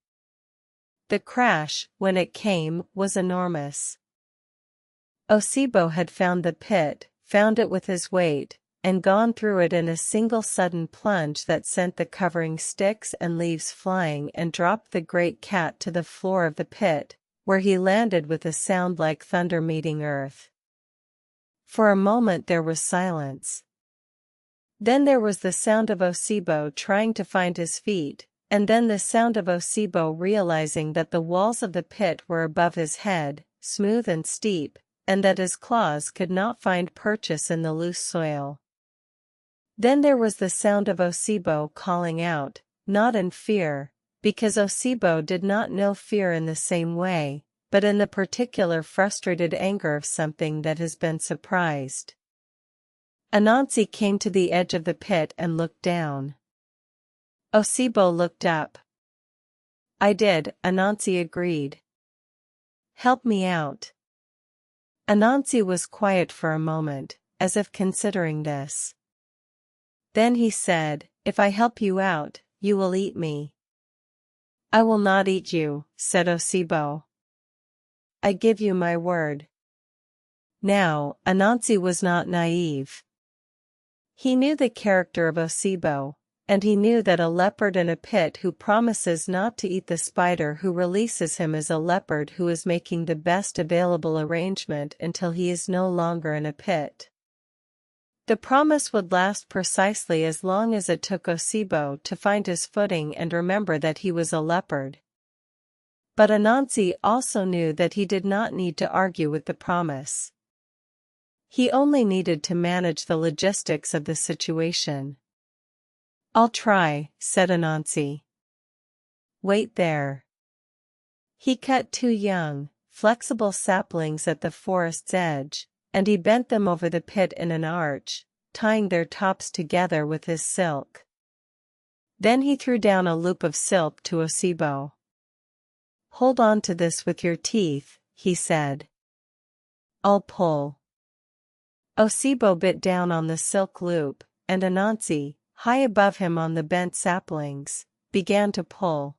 The crash, when it came, was enormous. Osibo had found the pit, found it with his weight, and gone through it in a single sudden plunge that sent the covering sticks and leaves flying and dropped the great cat to the floor of the pit, where he landed with a sound like thunder meeting earth. For a moment there was silence. Then there was the sound of Osibo trying to find his feet, and then the sound of Osibo realizing that the walls of the pit were above his head, smooth and steep, and that his claws could not find purchase in the loose soil. Then there was the sound of Osibo calling out, not in fear, because Osibo did not know fear in the same way, but in the particular frustrated anger of something that has been surprised. Anansi came to the edge of the pit and looked down. Osibo looked up. I did, Anansi agreed. Help me out. Anansi was quiet for a moment, as if considering this. Then he said, if I help you out, you will eat me. I will not eat you, said Osibo. I give you my word. Now, Anansi was not naive. He knew the character of Osibo, and he knew that a leopard in a pit who promises not to eat the spider who releases him is a leopard who is making the best available arrangement until he is no longer in a pit. The promise would last precisely as long as it took Osibo to find his footing and remember that he was a leopard. But Anansi also knew that he did not need to argue with the promise. He only needed to manage the logistics of the situation. I'll try, said Anansi. Wait there. He cut two young, flexible saplings at the forest's edge, and he bent them over the pit in an arch, tying their tops together with his silk. Then he threw down a loop of silk to Osibo. Hold on to this with your teeth, he said. I'll pull. Osibo bit down on the silk loop, and Anansi, high above him on the bent saplings, began to pull.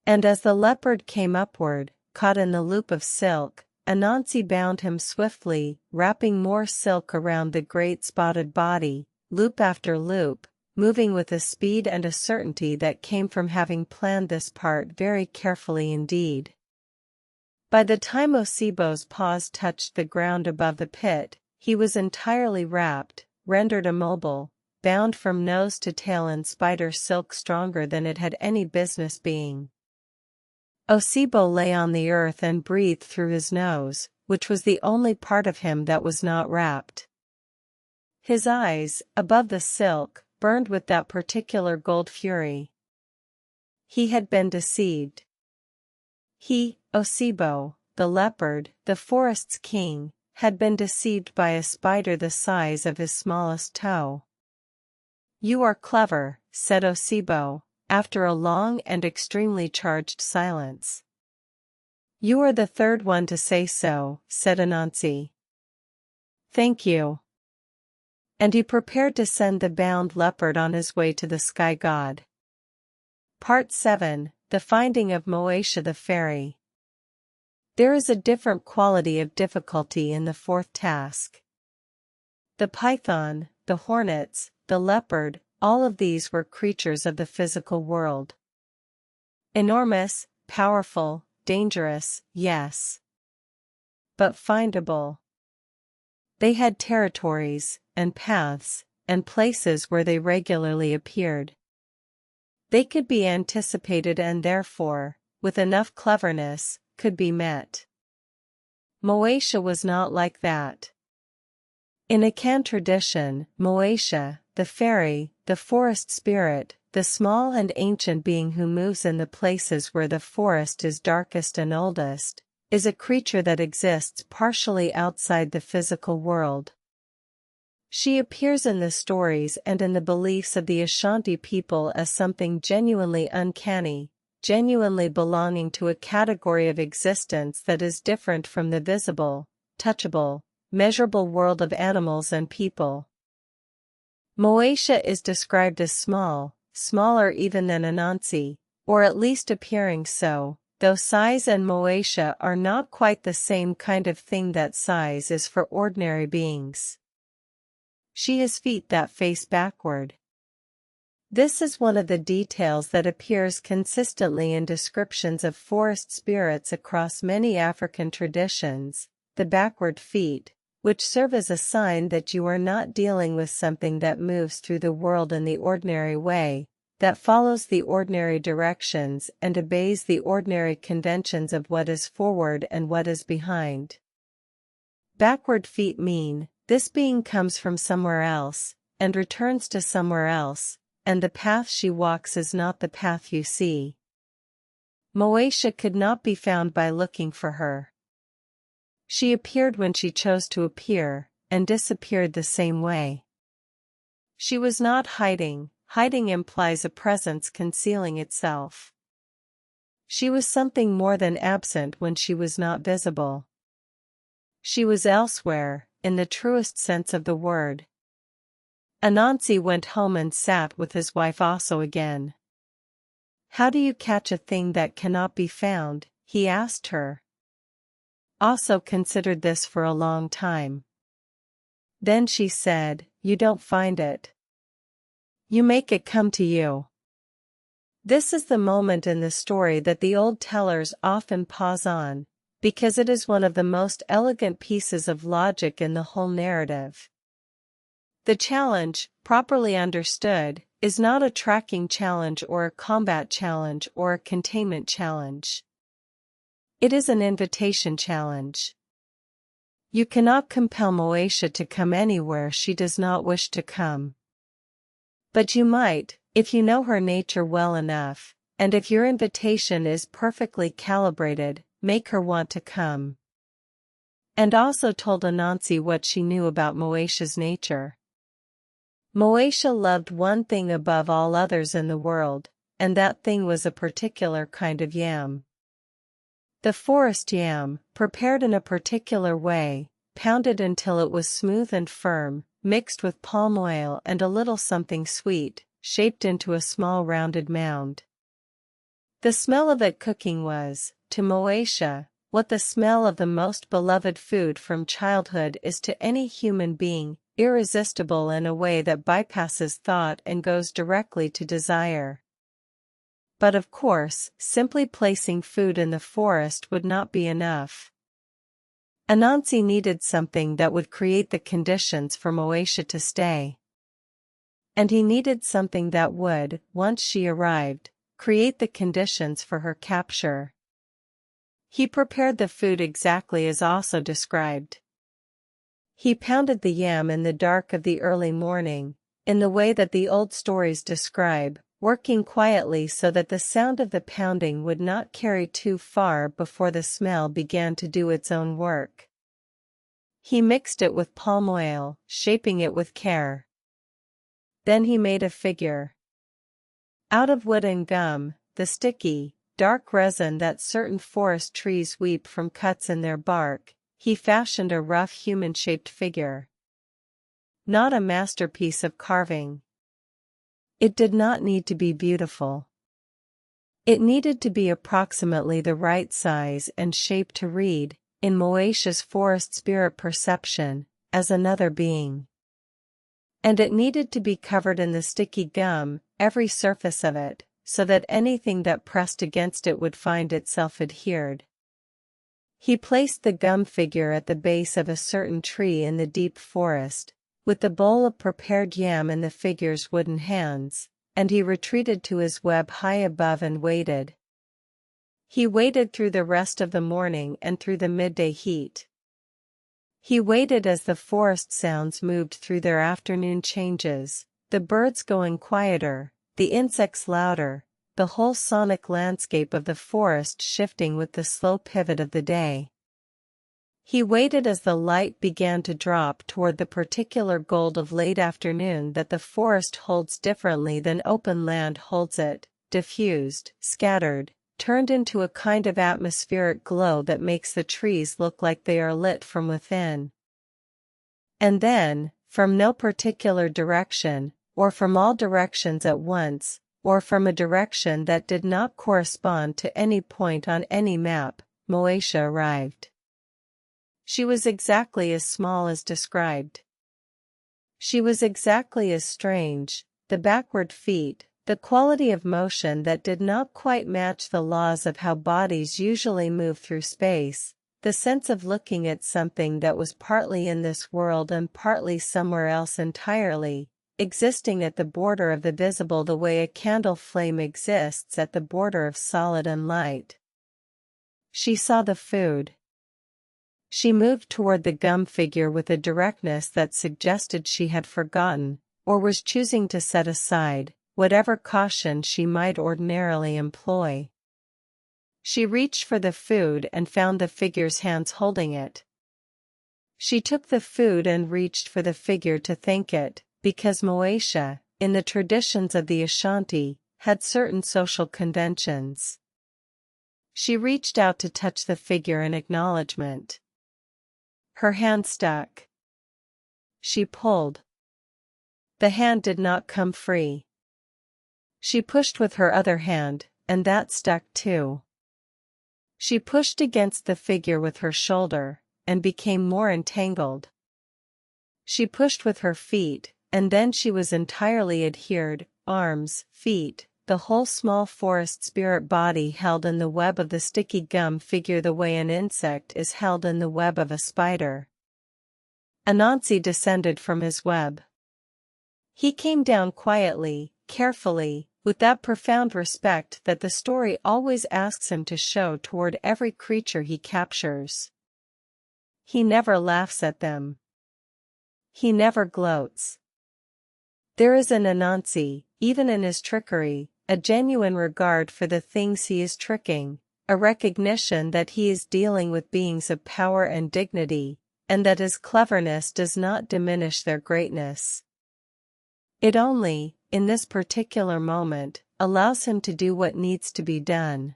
And as the leopard came upward, caught in the loop of silk, Anansi bound him swiftly, wrapping more silk around the great spotted body, loop after loop, moving with a speed and a certainty that came from having planned this part very carefully indeed. By the time Osibo's paws touched the ground above the pit, he was entirely wrapped, rendered immobile, bound from nose to tail in spider silk stronger than it had any business being. Osibo lay on the earth and breathed through his nose, which was the only part of him that was not wrapped. His eyes, above the silk, burned with that particular gold fury. He had been deceived. He, Osibo, the leopard, the forest's king, had been deceived by a spider the size of his smallest toe. You are clever, said Osibo, after a long and extremely charged silence. You are the third one to say so, said Anansi. Thank you. And he prepared to send the bound leopard on his way to the sky god. Part 7, The Finding of Moesha the Fairy. There is a different quality of difficulty in the fourth task. The python, the hornets, the leopard, all of these were creatures of the physical world. Enormous, powerful, dangerous, yes. but findable. They had territories, and paths, and places where they regularly appeared. They could be anticipated and therefore, with enough cleverness, could be met. Moesha was not like that. In Akan tradition, Moesha, the fairy, the forest spirit, the small and ancient being who moves in the places where the forest is darkest and oldest, is a creature that exists partially outside the physical world. She appears in the stories and in the beliefs of the Ashanti people as something genuinely uncanny, genuinely belonging to a category of existence that is different from the visible, touchable, measurable world of animals and people. Moesha is described as small, smaller even than Anansi, or at least appearing so, though size and Moesha are not quite the same kind of thing that size is for ordinary beings. She has feet that face backward. This is one of the details that appears consistently in descriptions of forest spirits across many African traditions, the backward feet, which serve as a sign that you are not dealing with something that moves through the world in the ordinary way, that follows the ordinary directions and obeys the ordinary conventions of what is forward and what is behind. Backward feet mean, this being comes from somewhere else, and returns to somewhere else, and the path she walks is not the path you see. Moesha could not be found by looking for her. She appeared when she chose to appear, and disappeared the same way. She was not hiding. Hiding implies a presence concealing itself. She was something more than absent when she was not visible. She was elsewhere, in the truest sense of the word. Anansi went home and sat with his wife Oso again. "How do you catch a thing that cannot be found?" he asked her. Oso considered this for a long time. Then she said, "You don't find it. You make it come to you." This is the moment in the story that the old tellers often pause on, because it is one of the most elegant pieces of logic in the whole narrative. The challenge, properly understood, is not a tracking challenge or a combat challenge or a containment challenge. It is an invitation challenge. You cannot compel Moesha to come anywhere she does not wish to come. But you might, if you know her nature well enough, and if your invitation is perfectly calibrated, make her want to come. And also told Anansi what she knew about Moesha's nature. Moesha loved one thing above all others in the world, and that thing was a particular kind of yam. The forest yam, prepared in a particular way, pounded until it was smooth and firm, mixed with palm oil and a little something sweet, shaped into a small rounded mound. The smell of it cooking was, to Moesha, what the smell of the most beloved food from childhood is to any human being, irresistible in a way that bypasses thought and goes directly to desire. But of course, simply placing food in the forest would not be enough. Anansi needed something that would create the conditions for Moesha to stay. And he needed something that would, once she arrived, create the conditions for her capture. He prepared the food exactly as Oso described. He pounded the yam in the dark of the early morning, in the way that the old stories describe, working quietly so that the sound of the pounding would not carry too far before the smell began to do its own work. He mixed it with palm oil, shaping it with care. Then he made a figure. Out of wood and gum, the sticky, dark resin that certain forest trees weep from cuts in their bark, he fashioned a rough human-shaped figure. Not a masterpiece of carving. It did not need to be beautiful. It needed to be approximately the right size and shape to read, in Moesha's forest spirit perception, as another being. And it needed to be covered in the sticky gum, every surface of it, so that anything that pressed against it would find itself adhered. He placed the gum figure at the base of a certain tree in the deep forest, with the bowl of prepared yam in the figure's wooden hands, and he retreated to his web high above and waited. He waited through the rest of the morning and through the midday heat. He waited as the forest sounds moved through their afternoon changes, the birds going quieter, the insects louder, the whole sonic landscape of the forest shifting with the slow pivot of the day. He waited as the light began to drop toward the particular gold of late afternoon that the forest holds differently than open land holds it, diffused, scattered, turned into a kind of atmospheric glow that makes the trees look like they are lit from within. And then, from no particular direction, or from all directions at once, or from a direction that did not correspond to any point on any map, Moesha arrived. She was exactly as small as described. She was exactly as strange, the backward feet, the quality of motion that did not quite match the laws of how bodies usually move through space, the sense of looking at something that was partly in this world and partly somewhere else entirely, existing at the border of the visible the way a candle flame exists at the border of solid and light. She saw the food. She moved toward the gum figure with a directness that suggested she had forgotten, or was choosing to set aside, whatever caution she might ordinarily employ. She reached for the food and found the figure's hands holding it. She took the food and reached for the figure to thank it, because Moesha, in the traditions of the Ashanti, had certain social conventions. She reached out to touch the figure in acknowledgement. Her hand stuck. She pulled. The hand did not come free. She pushed with her other hand, and that stuck too. She pushed against the figure with her shoulder, and became more entangled. She pushed with her feet, and then she was entirely adhered, arms, feet, the whole small forest spirit body held in the web of the sticky gum figure the way an insect is held in the web of a spider. Anansi descended from his web. He came down quietly, carefully, with that profound respect that the story always asks him to show toward every creature he captures. He never laughs at them. He never gloats. There is in Anansi, even in his trickery, a genuine regard for the things he is tricking, a recognition that he is dealing with beings of power and dignity, and that his cleverness does not diminish their greatness. It only, in this particular moment, allows him to do what needs to be done.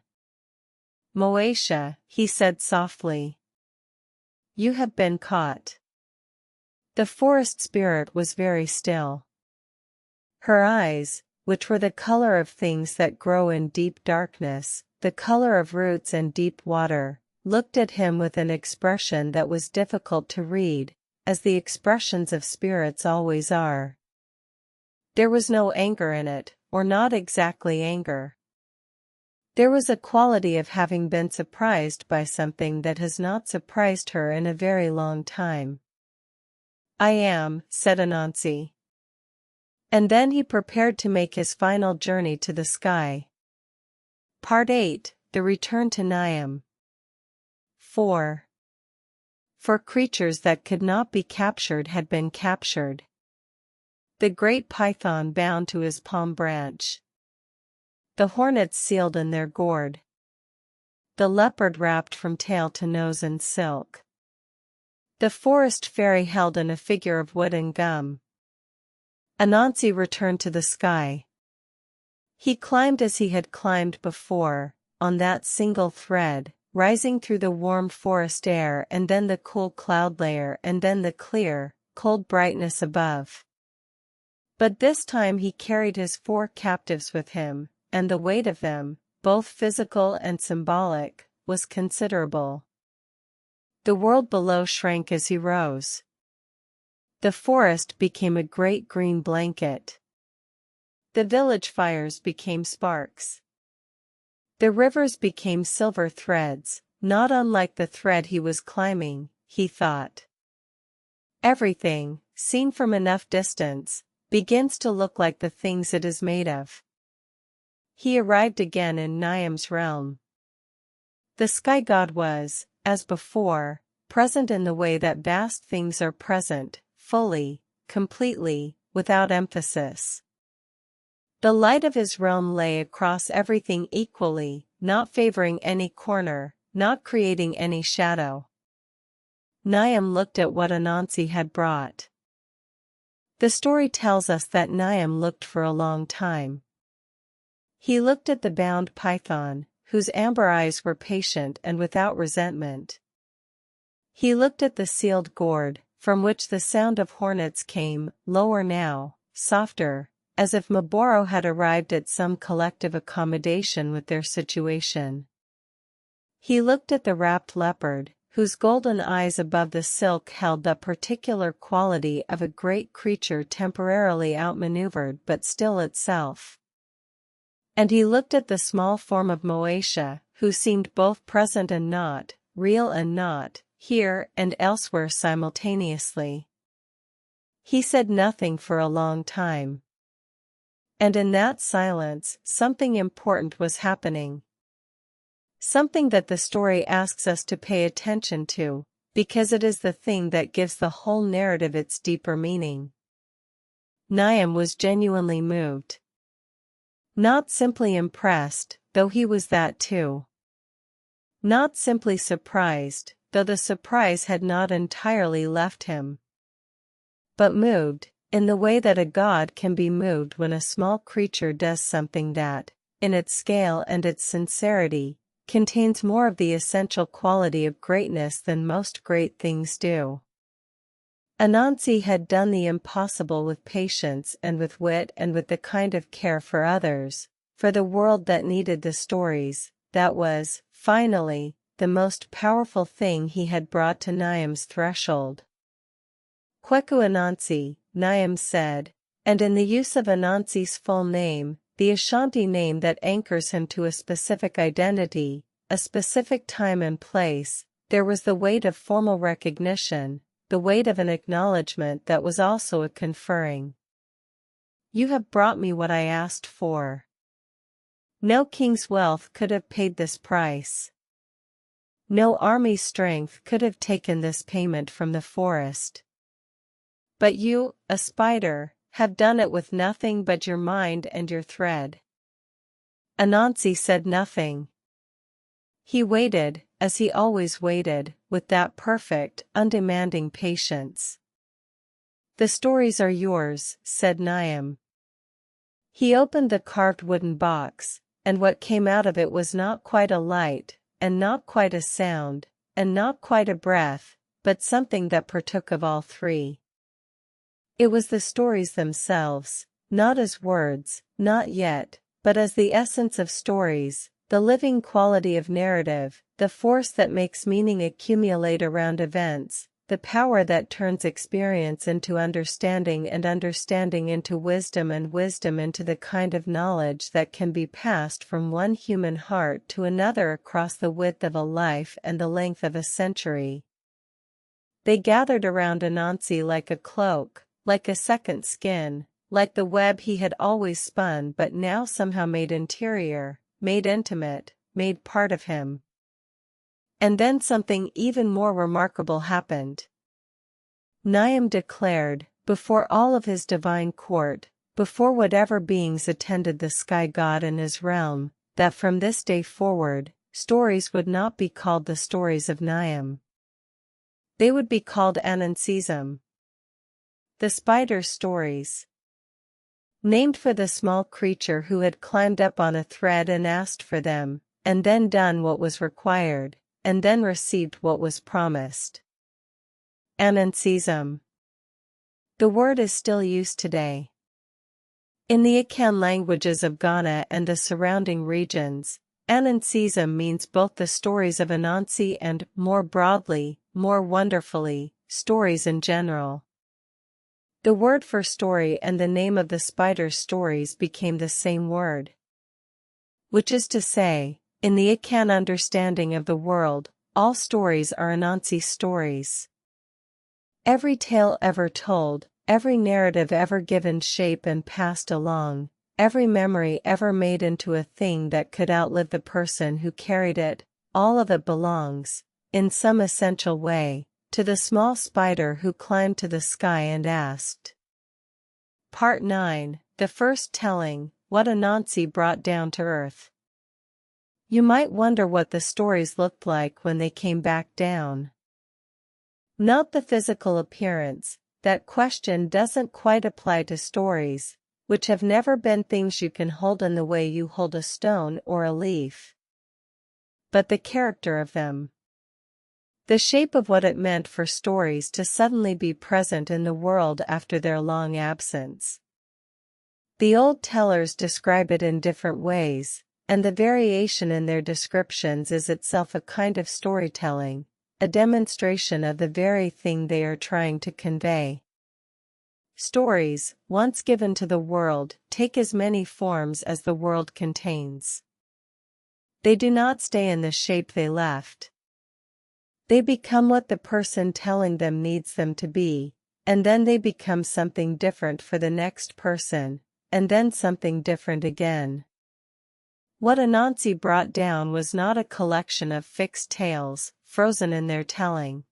Moesha, he said softly. You have been caught. The forest spirit was very still. Her eyes, which were the color of things that grow in deep darkness, the color of roots and deep water, looked at him with an expression that was difficult to read, as the expressions of spirits always are. There was no anger in it, or not exactly anger. There was a quality of having been surprised by something that has not surprised her in a very long time. I am, said Anansi. And then he prepared to make his final journey to the sky. Part 8, The Return to Niam. 4. For creatures that could not be captured had been captured. The great python bound to his palm branch. The hornets sealed in their gourd. The leopard wrapped from tail to nose in silk. The forest fairy held in a figure of wood and gum. Anansi returned to the sky. He climbed as he had climbed before, on that single thread, rising through the warm forest air and then the cool cloud layer and then the clear, cold brightness above. But this time he carried his 4 captives with him, and the weight of them, both physical and symbolic, was considerable. The world below shrank as he rose. The forest became a great green blanket. The village fires became sparks. The rivers became silver threads, not unlike the thread he was climbing, he thought. Everything, seen from enough distance, begins to look like the things it is made of. He arrived again in Niam's realm. The sky god was, as before, present in the way that vast things are present, fully, completely, without emphasis. The light of his realm lay across everything equally, not favoring any corner, not creating any shadow. Niam looked at what Anansi had brought. The story tells us that Niam looked for a long time. He looked at the bound python, whose amber eyes were patient and without resentment. He looked at the sealed gourd, from which the sound of hornets came, lower now, softer, as if Maboro had arrived at some collective accommodation with their situation. He looked at the wrapped leopard, whose golden eyes above the silk held the particular quality of a great creature temporarily outmaneuvered but still itself. And he looked at the small form of Moesha, who seemed both present and not, real and not, here and elsewhere simultaneously. He said nothing for a long time. And in that silence, something important was happening. Something that the story asks us to pay attention to, because it is the thing that gives the whole narrative its deeper meaning. Niam was genuinely moved. Not simply impressed, though he was that too. Not simply surprised, though the surprise had not entirely left him. But moved, in the way that a god can be moved when a small creature does something that, in its scale and its sincerity, contains more of the essential quality of greatness than most great things do. Anansi had done the impossible with patience and with wit and with the kind of care for others, for the world that needed the stories, that was, finally, the most powerful thing he had brought to Niam's threshold. Kweku Anansi, Niam said, and in the use of Anansi's full name, the Ashanti name that anchors him to a specific identity, a specific time and place, there was the weight of formal recognition, the weight of an acknowledgement that was also a conferring. You have brought me what I asked for. No king's wealth could have paid this price. No army's strength could have taken this payment from the forest. But you, a spider, have done it with nothing but your mind and your thread. Anansi said nothing. He waited, as he always waited, with that perfect, undemanding patience. The stories are yours, said Niam. He opened the carved wooden box, and what came out of it was not quite a light, and not quite a sound, and not quite a breath, but something that partook of all three. It was the stories themselves, not as words, not yet, but as the essence of stories, the living quality of narrative, the force that makes meaning accumulate around events, the power that turns experience into understanding and understanding into wisdom and wisdom into the kind of knowledge that can be passed from one human heart to another across the width of a life and the length of a century. They gathered around Anansi like a cloak, like a second skin, like the web he had always spun but now somehow made interior, made intimate, made part of him. And then something even more remarkable happened. Niam declared, before all of his divine court, before whatever beings attended the sky god in his realm, that from this day forward, stories would not be called the stories of Niam. They would be called Anansism. The spider stories. Named for the small creature who had climbed up on a thread and asked for them, and then done what was required, and then received what was promised. Anansism. The word is still used today. In the Akan languages of Ghana and the surrounding regions, Anansism means both the stories of Anansi and, more broadly, more wonderfully, stories in general. The word for story and the name of the spider's stories became the same word. Which is to say, In the Akan understanding of the world, all stories are Anansi stories. Every tale ever told, every narrative ever given shape and passed along, every memory ever made into a thing that could outlive the person who carried it, all of it belongs, in some essential way, to the small spider who climbed to the sky and asked. Part 9, the first telling, what Anansi brought down to earth. You might wonder what the stories looked like when they came back down. Not the physical appearance, that question doesn't quite apply to stories, which have never been things you can hold in the way you hold a stone or a leaf. But the character of them. The shape of what it meant for stories to suddenly be present in the world after their long absence. The old tellers describe it in different ways, and the variation in their descriptions is itself a kind of storytelling, a demonstration of the very thing they are trying to convey. Stories, once given to the world, take as many forms as the world contains. They do not stay in the shape they left. They become what the person telling them needs them to be, and then they become something different for the next person, and then something different again. What Anansi brought down was not a collection of fixed tales, frozen in their telling.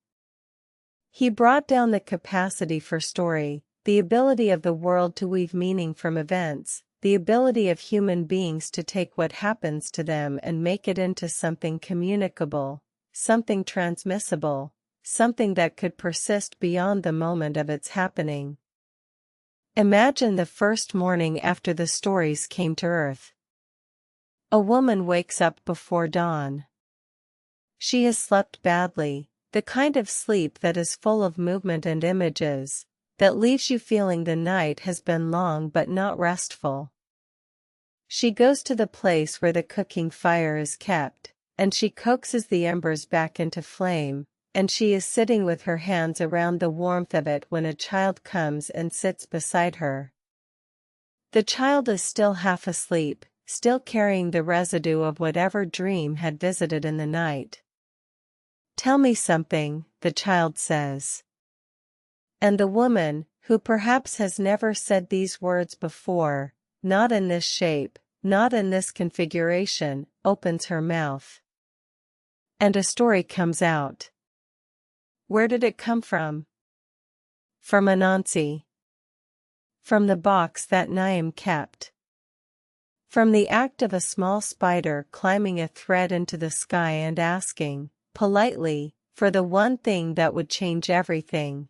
He brought down the capacity for story, the ability of the world to weave meaning from events, the ability of human beings to take what happens to them and make it into something communicable, something transmissible, something that could persist beyond the moment of its happening. Imagine the first morning after the stories came to earth. A woman wakes up before dawn. She has slept badly, the kind of sleep that is full of movement and images, that leaves you feeling the night has been long but not restful. She goes to the place where the cooking fire is kept, and she coaxes the embers back into flame, and she is sitting with her hands around the warmth of it when a child comes and sits beside her. The child is still half asleep, still carrying the residue of whatever dream had visited in the night. "Tell me something," the child says. And the woman, who perhaps has never said these words before, not in this shape, not in this configuration, opens her mouth. And a story comes out. Where did it come from? From Anansi. From the box that Naim kept. From the act of a small spider climbing a thread into the sky and asking, politely, for the one thing that would change everything.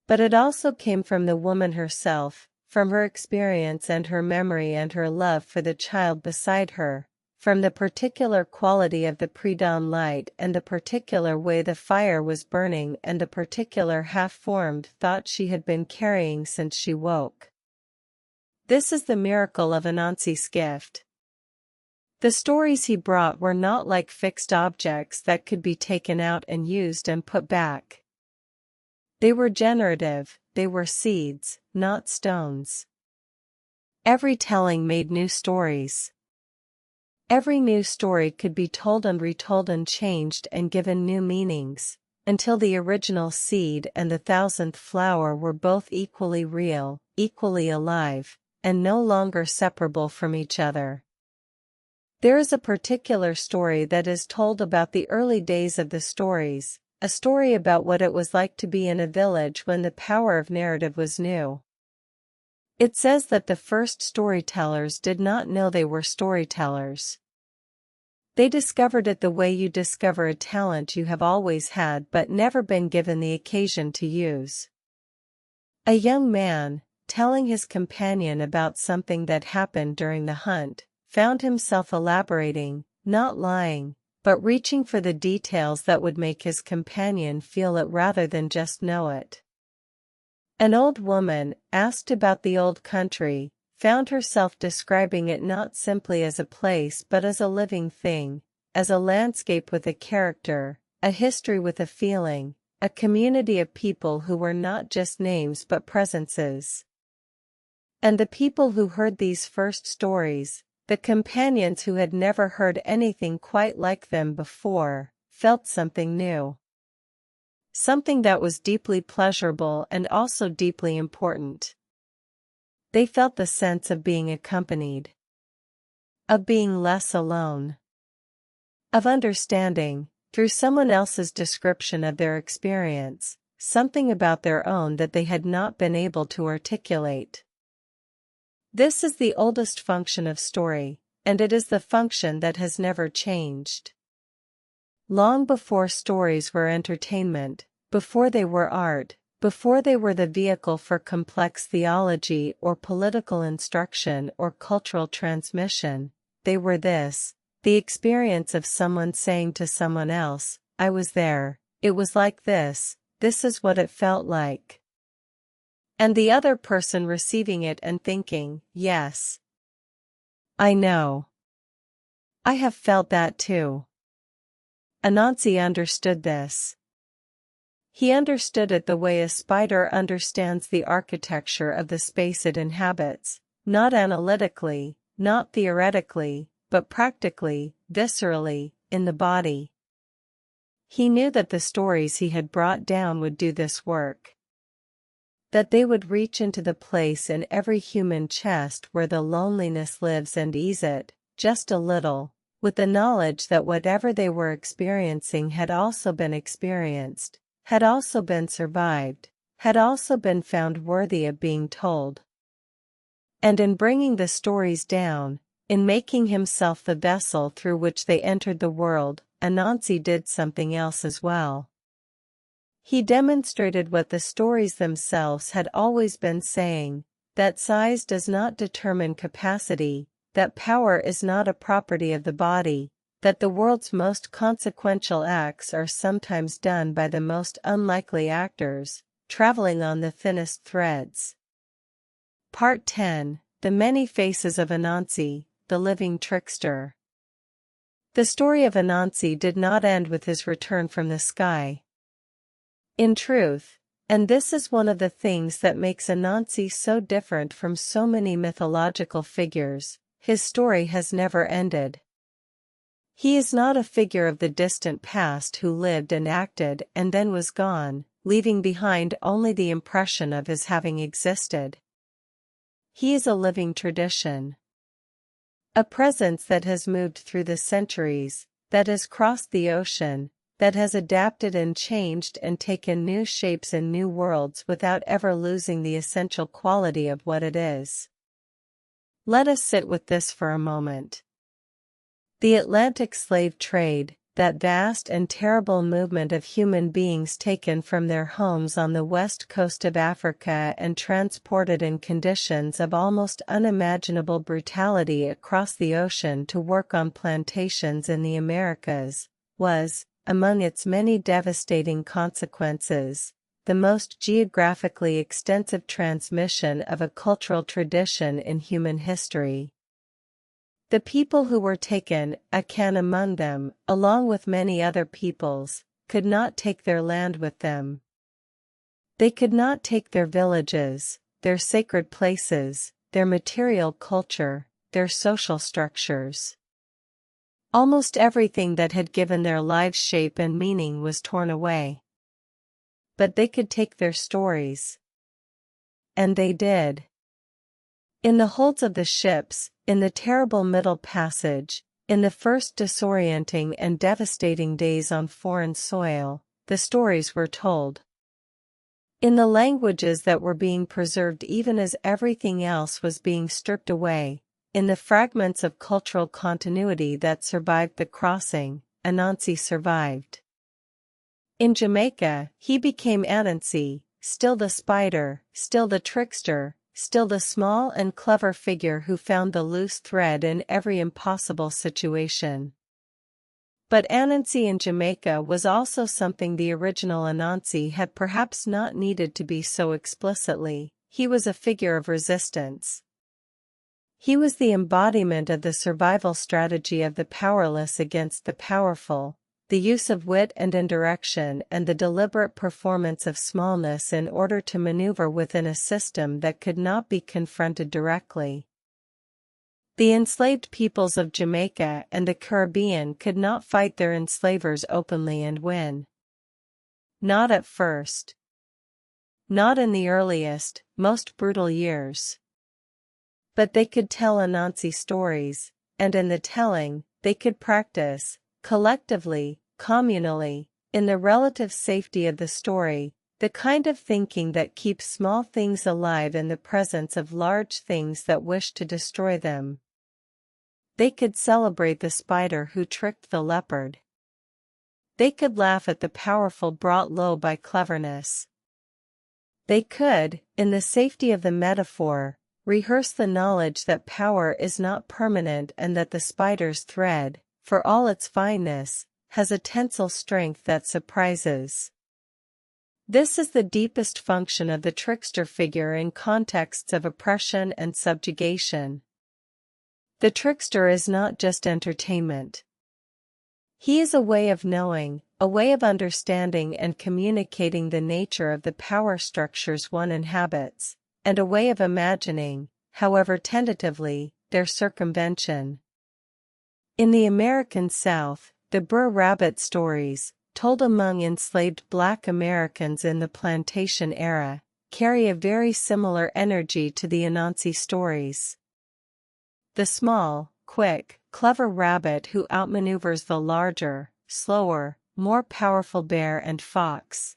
But it also came from the woman herself, from her experience and her memory and her love for the child beside her, from the particular quality of the pre-dawn light and the particular way the fire was burning and the particular half-formed thought she had been carrying since she woke. This is the miracle of Anansi's gift. The stories he brought were not like fixed objects that could be taken out and used and put back. They were generative, they were seeds, not stones. Every telling made new stories. Every new story could be told and retold and changed and given new meanings, until the original seed and the thousandth flower were both equally real, equally alive, and no longer separable from each other. There is a particular story that is told about the early days of the stories, a story about what it was like to be in a village when the power of narrative was new. It says that the first storytellers did not know they were storytellers. They discovered it the way you discover a talent you have always had but never been given the occasion to use. A young man, telling his companion about something that happened during the hunt, found himself elaborating, not lying, but reaching for the details that would make his companion feel it rather than just know it. An old woman, asked about the old country, found herself describing it not simply as a place but as a living thing, as a landscape with a character, a history with a feeling, a community of people who were not just names but presences. And the people who heard these first stories, The companions who had never heard anything quite like them before, felt something new. Something that was deeply pleasurable and also deeply important. They felt the sense of being accompanied. Of being less alone. Of understanding, through someone else's description of their experience, something about their own that they had not been able to articulate. This is the oldest function of story, and it is the function that has never changed. Long before stories were entertainment, before they were art, before they were the vehicle for complex theology or political instruction or cultural transmission, they were this, the experience of someone saying to someone else, "I was there, it was like this is what it felt like." And the other person receiving it and thinking, "Yes, I know. I have felt that too." Anansi understood this. He understood it the way a spider understands the architecture of the space it inhabits, not analytically, not theoretically, but practically, viscerally, in the body. He knew that the stories he had brought down would do this work. That they would reach into the place in every human chest where the loneliness lives and ease it, just a little, with the knowledge that whatever they were experiencing had also been experienced, had also been survived, had also been found worthy of being told. And in bringing the stories down, in making himself the vessel through which they entered the world, Anansi did something else as well. He demonstrated what the stories themselves had always been saying, that size does not determine capacity, that power is not a property of the body, that the world's most consequential acts are sometimes done by the most unlikely actors, traveling on the thinnest threads. Part 10, The Many Faces of Anansi, the Living Trickster. The story of Anansi did not end with his return from the sky. In truth, and this is one of the things that makes Anansi so different from so many mythological figures, his story has never ended. He is not a figure of the distant past who lived and acted and then was gone, leaving behind only the impression of his having existed. He is a living tradition. A presence that has moved through the centuries, that has crossed the ocean, that has adapted and changed and taken new shapes in new worlds without ever losing the essential quality of what it is. Let us sit with this for a moment. The Atlantic slave trade, that vast and terrible movement of human beings taken from their homes on the west coast of Africa and transported in conditions of almost unimaginable brutality across the ocean to work on plantations in the Americas, was, among its many devastating consequences, the most geographically extensive transmission of a cultural tradition in human history. The people who were taken, Akan among them, along with many other peoples, could not take their land with them. They could not take their villages, their sacred places, their material culture, their social structures. Almost everything that had given their lives shape and meaning was torn away. But they could take their stories. And they did. In the holds of the ships, in the terrible Middle Passage, in the first disorienting and devastating days on foreign soil, the stories were told. In the languages that were being preserved even as everything else was being stripped away, in the fragments of cultural continuity that survived the crossing, Anansi survived. In Jamaica, he became Anansi, still the spider, still the trickster, still the small and clever figure who found the loose thread in every impossible situation. But Anansi in Jamaica was also something the original Anansi had perhaps not needed to be so explicitly. He was a figure of resistance. He was the embodiment of the survival strategy of the powerless against the powerful, the use of wit and indirection and the deliberate performance of smallness in order to maneuver within a system that could not be confronted directly. The enslaved peoples of Jamaica and the Caribbean could not fight their enslavers openly and win. Not at first. Not in the earliest, most brutal years. But they could tell Anansi stories, and in the telling, they could practice, collectively, communally, in the relative safety of the story, the kind of thinking that keeps small things alive in the presence of large things that wish to destroy them. They could celebrate the spider who tricked the leopard. They could laugh at the powerful brought low by cleverness. They could, in the safety of the metaphor, rehearse the knowledge that power is not permanent and that the spider's thread, for all its fineness, has a tensile strength that surprises. This is the deepest function of the trickster figure in contexts of oppression and subjugation. The trickster is not just entertainment. He is a way of knowing, a way of understanding and communicating the nature of the power structures one inhabits, and a way of imagining, however tentatively, their circumvention. In the American South, the Br'er Rabbit stories, told among enslaved Black Americans in the plantation era, carry a very similar energy to the Anansi stories. The small, quick, clever rabbit who outmaneuvers the larger, slower, more powerful bear and fox.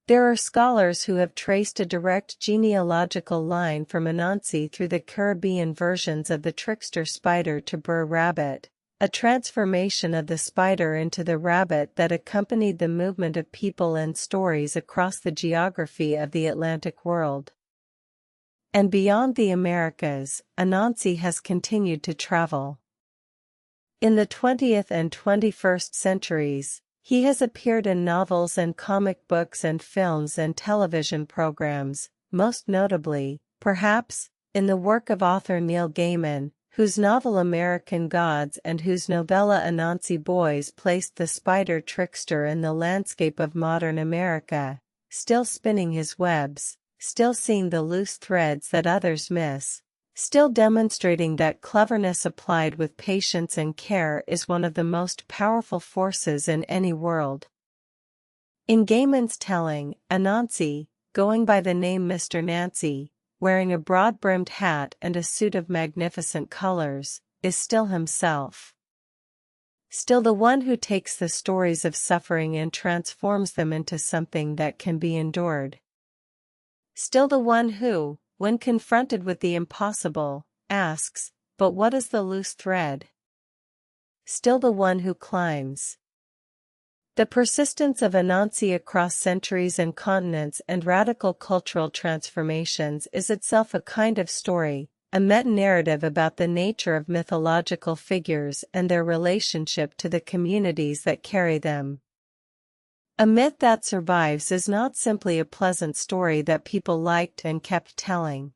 There are scholars who have traced a direct genealogical line from Anansi through the Caribbean versions of the trickster spider to Br'er Rabbit, a transformation of the spider into the rabbit that accompanied the movement of people and stories across the geography of the Atlantic world. And beyond the Americas, Anansi has continued to travel. In the 20th and 21st centuries, he has appeared in novels and comic books and films and television programs, most notably, perhaps, in the work of author Neil Gaiman, whose novel American Gods and whose novella Anansi Boys placed the spider trickster in the landscape of modern America, still spinning his webs, still seeing the loose threads that others miss, still demonstrating that cleverness applied with patience and care is one of the most powerful forces in any world. In Gaiman's telling, Anansi, going by the name Mr. Nancy, wearing a broad-brimmed hat and a suit of magnificent colors, is still himself. Still the one who takes the stories of suffering and transforms them into something that can be endured. Still the one who, when confronted with the impossible, asks, "But what is the loose thread?" Still the one who climbs. The persistence of Anansi across centuries and continents and radical cultural transformations is itself a kind of story, a meta-narrative about the nature of mythological figures and their relationship to the communities that carry them. A myth that survives is not simply a pleasant story that people liked and kept telling.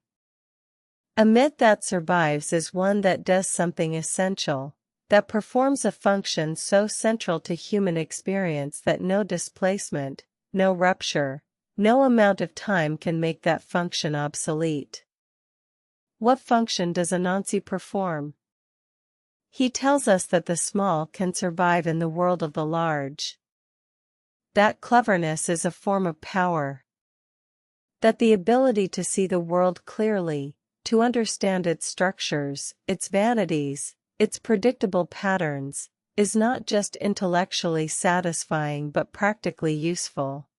A myth that survives is one that does something essential, that performs a function so central to human experience that no displacement, no rupture, no amount of time can make that function obsolete. What function does Anansi perform? He tells us that the small can survive in the world of the large. That cleverness is a form of power. That the ability to see the world clearly, to understand its structures, its vanities, its predictable patterns, is not just intellectually satisfying but practically useful.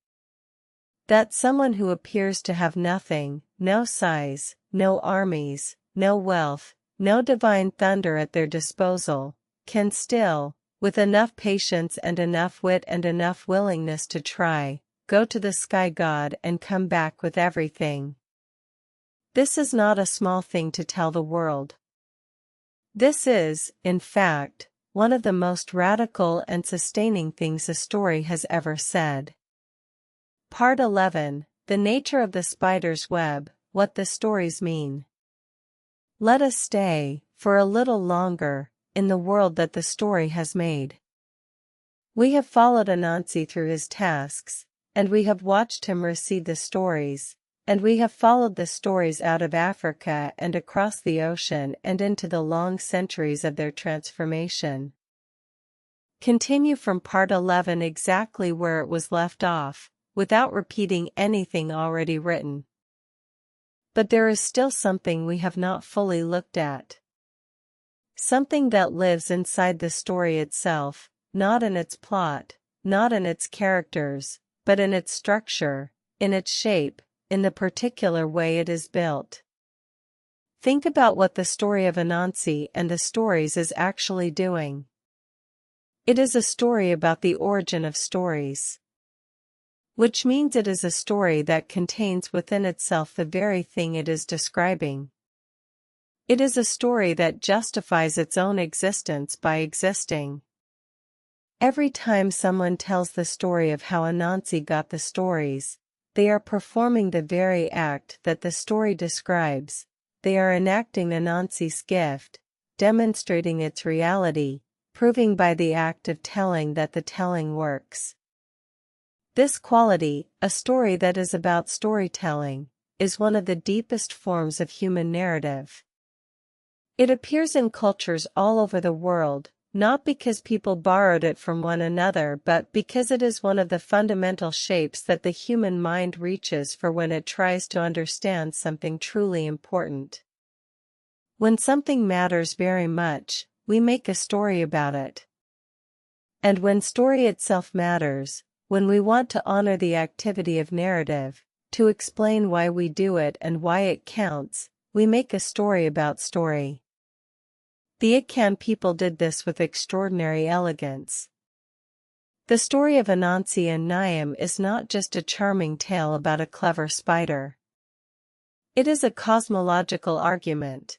That someone who appears to have nothing, no size, no armies, no wealth, no divine thunder at their disposal, can still, with enough patience and enough wit and enough willingness to try, go to the sky god and come back with everything. This is not a small thing to tell the world. This is, in fact, one of the most radical and sustaining things a story has ever said. Part 11, The Nature of the Spider's Web, What the Stories Mean. Let us stay, for a little longer, in the world that the story has made. We have followed Anansi through his tasks, and we have watched him receive the stories, And we have followed the stories out of Africa and across the ocean and into the long centuries of their transformation. Continue from part 11 exactly where it was left off, without repeating anything already written. But there is still something we have not fully looked at. Something that lives inside the story itself, not in its plot, not in its characters, but in its structure, in its shape, in the particular way it is built. Think about what the story of Anansi and the stories is actually doing. It is a story about the origin of stories. Which means it is a story that contains within itself the very thing it is describing. It is a story that justifies its own existence by existing. Every time someone tells the story of how Anansi got the stories, they are performing the very act that the story describes. They are enacting Anansi's gift, demonstrating its reality, proving by the act of telling that the telling works. This quality, a story that is about storytelling, is one of the deepest forms of human narrative. It appears in cultures all over the world, not because people borrowed it from one another but because it is one of the fundamental shapes that the human mind reaches for when it tries to understand something truly important. When something matters very much, we make a story about it. And when story itself matters, when we want to honor the activity of narrative, to explain why we do it and why it counts, we make a story about story. The Akan people did this with extraordinary elegance. The story of Anansi and Niam is not just a charming tale about a clever spider. It is a cosmological argument.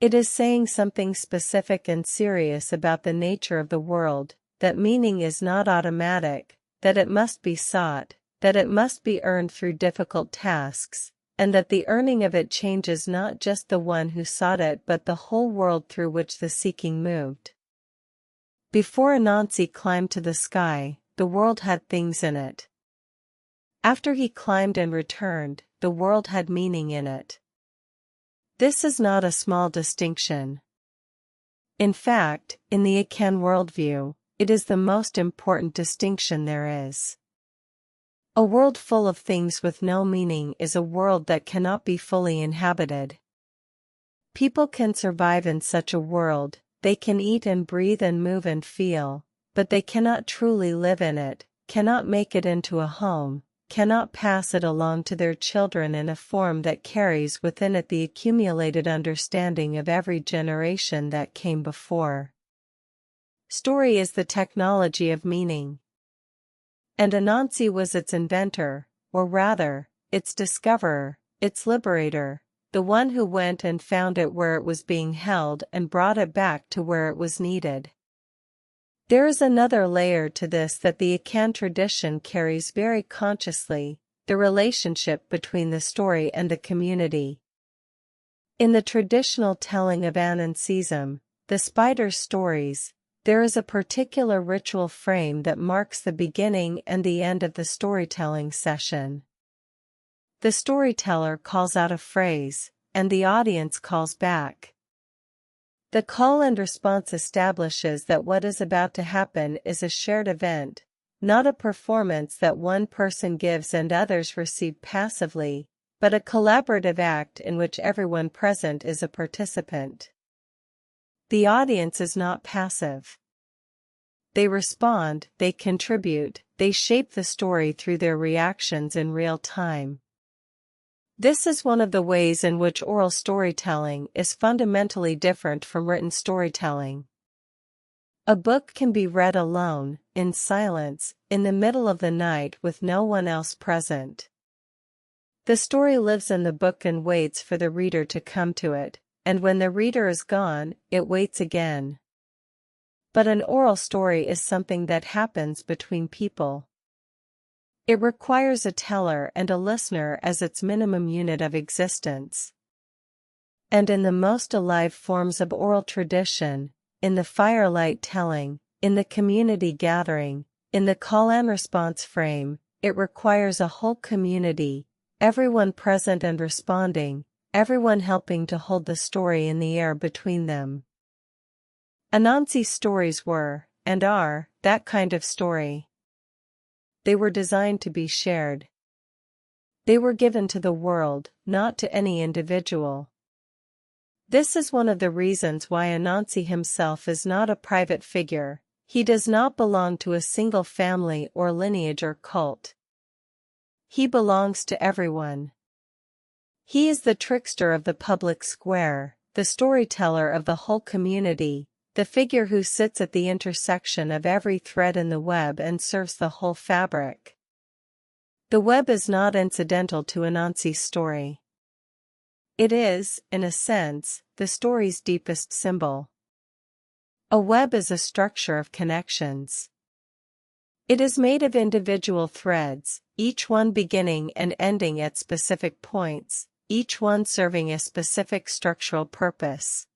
It is saying something specific and serious about the nature of the world, that meaning is not automatic, that it must be sought, that it must be earned through difficult tasks, and that the earning of it changes not just the one who sought it but the whole world through which the seeking moved. Before Anansi climbed to the sky, the world had things in it. After he climbed and returned, the world had meaning in it. This is not a small distinction. In fact, in the Akan worldview, it is the most important distinction there is. A world full of things with no meaning is a world that cannot be fully inhabited. People can survive in such a world, they can eat and breathe and move and feel, but they cannot truly live in it, cannot make it into a home, cannot pass it along to their children in a form that carries within it the accumulated understanding of every generation that came before. Story is the technology of meaning. And Anansi was its inventor, or rather, its discoverer, its liberator, the one who went and found it where it was being held and brought it back to where it was needed. There is another layer to this that the Akan tradition carries very consciously, the relationship between the story and the community. In the traditional telling of Anansism, the spider's stories, there is a particular ritual frame that marks the beginning and the end of the storytelling session. The storyteller calls out a phrase, and the audience calls back. The call and response establishes that what is about to happen is a shared event, not a performance that one person gives and others receive passively, but a collaborative act in which everyone present is a participant. The audience is not passive. They respond, they contribute, they shape the story through their reactions in real time. This is one of the ways in which oral storytelling is fundamentally different from written storytelling. A book can be read alone, in silence, in the middle of the night with no one else present. The story lives in the book and waits for the reader to come to it, and when the reader is gone, it waits again. But an oral story is something that happens between people. It requires a teller and a listener as its minimum unit of existence. And in the most alive forms of oral tradition, in the firelight telling, in the community gathering, in the call and response frame, it requires a whole community, everyone present and responding, everyone helping to hold the story in the air between them. Anansi's stories were, and are, that kind of story. They were designed to be shared. They were given to the world, not to any individual. This is one of the reasons why Anansi himself is not a private figure. He does not belong to a single family or lineage or cult. He belongs to everyone. He is the trickster of the public square, the storyteller of the whole community, the figure who sits at the intersection of every thread in the web and serves the whole fabric. The web is not incidental to Anansi's story. It is, in a sense, the story's deepest symbol. A web is a structure of connections. It is made of individual threads, each one beginning and ending at specific points, each one serving a specific structural purpose.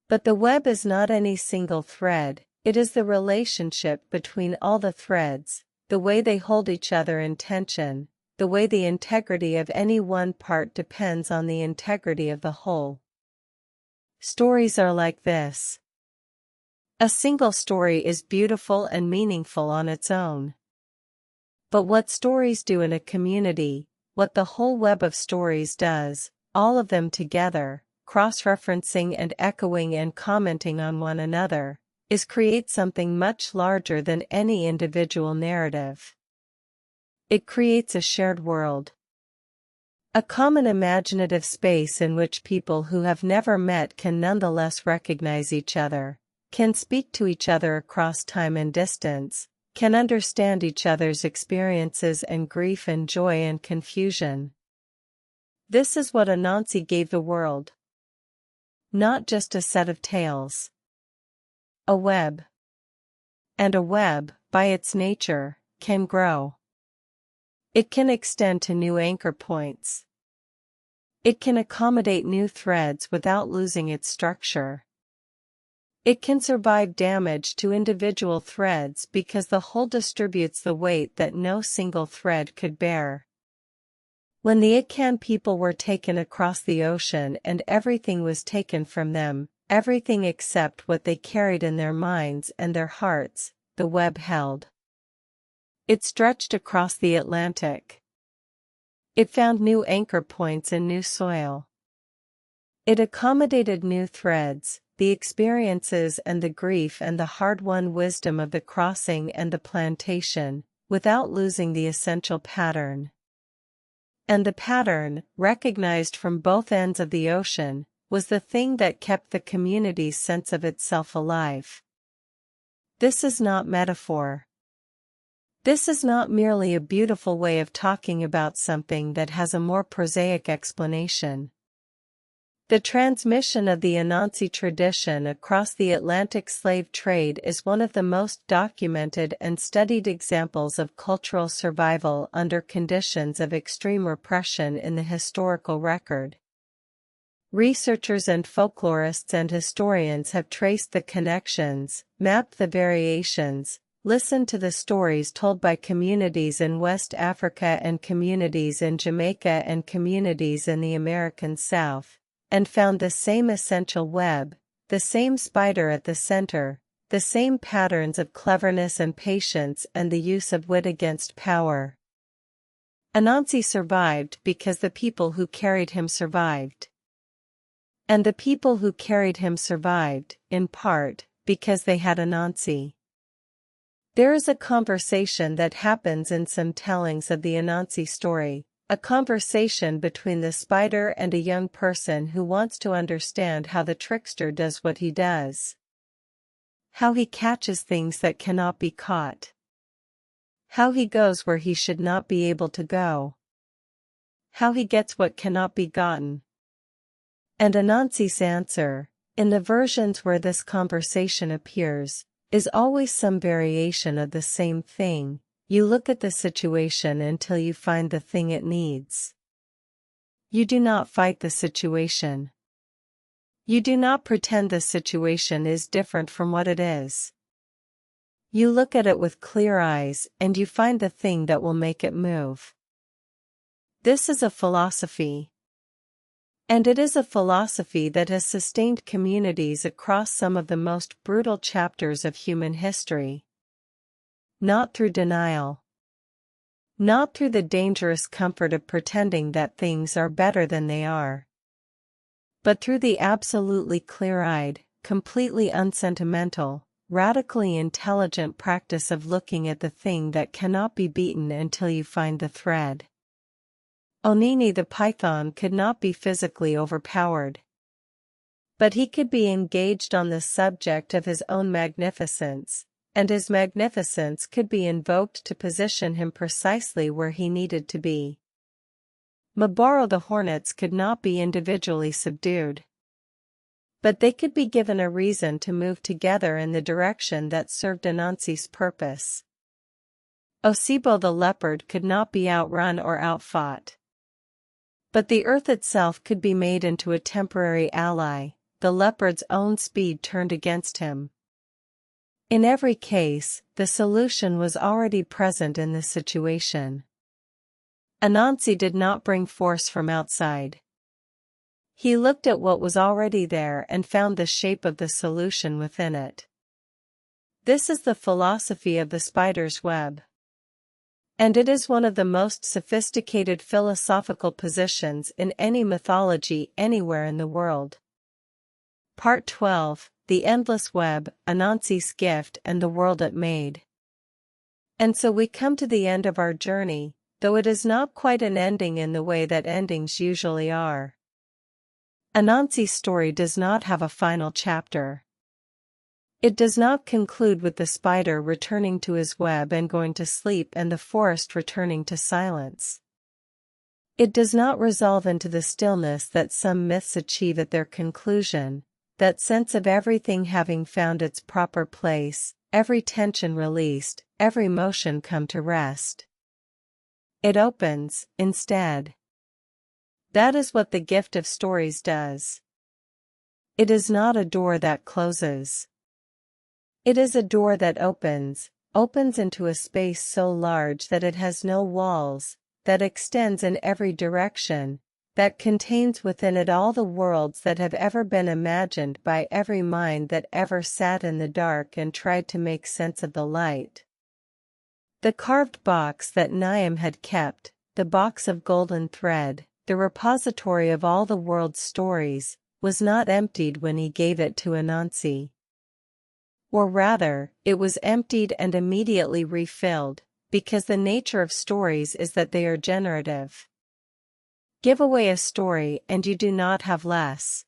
But the web is not any single thread, it is the relationship between all the threads, the way they hold each other in tension, the way the integrity of any one part depends on the integrity of the whole. Stories are like this. A single story is beautiful and meaningful on its own. But what stories do in a community, what the whole web of stories does, all of them together, cross-referencing and echoing and commenting on one another, is create something much larger than any individual narrative. It creates a shared world. A common imaginative space in which people who have never met can nonetheless recognize each other, can speak to each other across time and distance, can understand each other's experiences and grief and joy and confusion. This is what Anansi gave the world. Not just a set of tales. A web. And a web, by its nature, can grow. It can extend to new anchor points. It can accommodate new threads without losing its structure. It can survive damage to individual threads because the whole distributes the weight that no single thread could bear. When the Akan people were taken across the ocean and everything was taken from them, everything except what they carried in their minds and their hearts, the web held. It stretched across the Atlantic. It found new anchor points in new soil. It accommodated new threads, the experiences and the grief and the hard-won wisdom of the crossing and the plantation, without losing the essential pattern. And the pattern, recognized from both ends of the ocean, was the thing that kept the community's sense of itself alive. This is not metaphor. This is not merely a beautiful way of talking about something that has a more prosaic explanation. The transmission of the Anansi tradition across the Atlantic slave trade is one of the most documented and studied examples of cultural survival under conditions of extreme repression in the historical record. Researchers and folklorists and historians have traced the connections, mapped the variations, listened to the stories told by communities in West Africa and communities in Jamaica and communities in the American South, and found the same essential web, the same spider at the center, the same patterns of cleverness and patience and the use of wit against power. Anansi survived because the people who carried him survived. And the people who carried him survived, in part, because they had Anansi. There is a conversation that happens in some tellings of the Anansi story, a conversation between the spider and a young person who wants to understand how the trickster does what he does. How he catches things that cannot be caught. How he goes where he should not be able to go. How he gets what cannot be gotten. And Anansi's answer, in the versions where this conversation appears, is always some variation of the same thing. You look at the situation until you find the thing it needs. You do not fight the situation. You do not pretend the situation is different from what it is. You look at it with clear eyes and you find the thing that will make it move. This is a philosophy. And it is a philosophy that has sustained communities across some of the most brutal chapters of human history. Not through denial. Not through the dangerous comfort of pretending that things are better than they are. But through the absolutely clear-eyed, completely unsentimental, radically intelligent practice of looking at the thing that cannot be beaten until you find the thread. Onini the python could not be physically overpowered. But he could be engaged on the subject of his own magnificence, and his magnificence could be invoked to position him precisely where he needed to be. Maboro the hornets could not be individually subdued. But they could be given a reason to move together in the direction that served Anansi's purpose. Osibo the leopard could not be outrun or outfought. But the earth itself could be made into a temporary ally, the leopard's own speed turned against him. In every case, the solution was already present in the situation. Anansi did not bring force from outside. He looked at what was already there and found the shape of the solution within it. This is the philosophy of the spider's web. And it is one of the most sophisticated philosophical positions in any mythology anywhere in the world. Part 12, The Endless Web, Anansi's Gift and the World It Made. And so we come to the end of our journey, though it is not quite an ending in the way that endings usually are. Anansi's story does not have a final chapter. It does not conclude with the spider returning to his web and going to sleep and the forest returning to silence. It does not resolve into the stillness that some myths achieve at their conclusion, that sense of everything having found its proper place, every tension released, every motion come to rest. It opens, instead. That is what the gift of stories does. It is not a door that closes. It is a door that opens into a space so large that it has no walls, that extends in every direction, that contains within it all the worlds that have ever been imagined by every mind that ever sat in the dark and tried to make sense of the light. The carved box that Niam had kept, the box of golden thread, the repository of all the world's stories, was not emptied when he gave it to Anansi. Or rather, it was emptied and immediately refilled, because the nature of stories is that they are generative. Give away a story and you do not have less.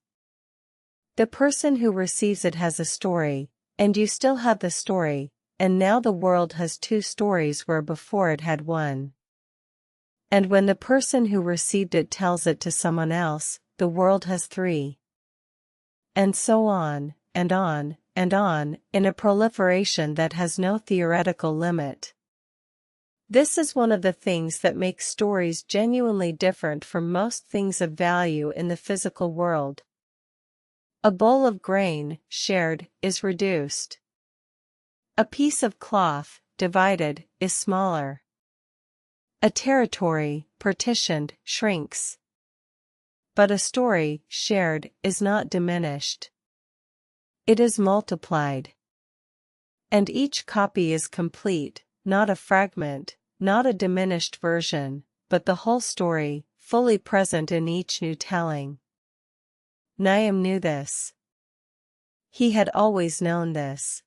The person who receives it has a story, and you still have the story, and now the world has two stories where before it had one. And when the person who received it tells it to someone else, the world has three. And so on, and on, and on, in a proliferation that has no theoretical limit. This is one of the things that makes stories genuinely different from most things of value in the physical world. A bowl of grain, shared, is reduced. A piece of cloth, divided, is smaller. A territory, partitioned, shrinks. But a story, shared, is not diminished. It is multiplied. And each copy is complete, not a fragment, not a diminished version, but the whole story, fully present in each new telling. Niam knew this. He had always known this.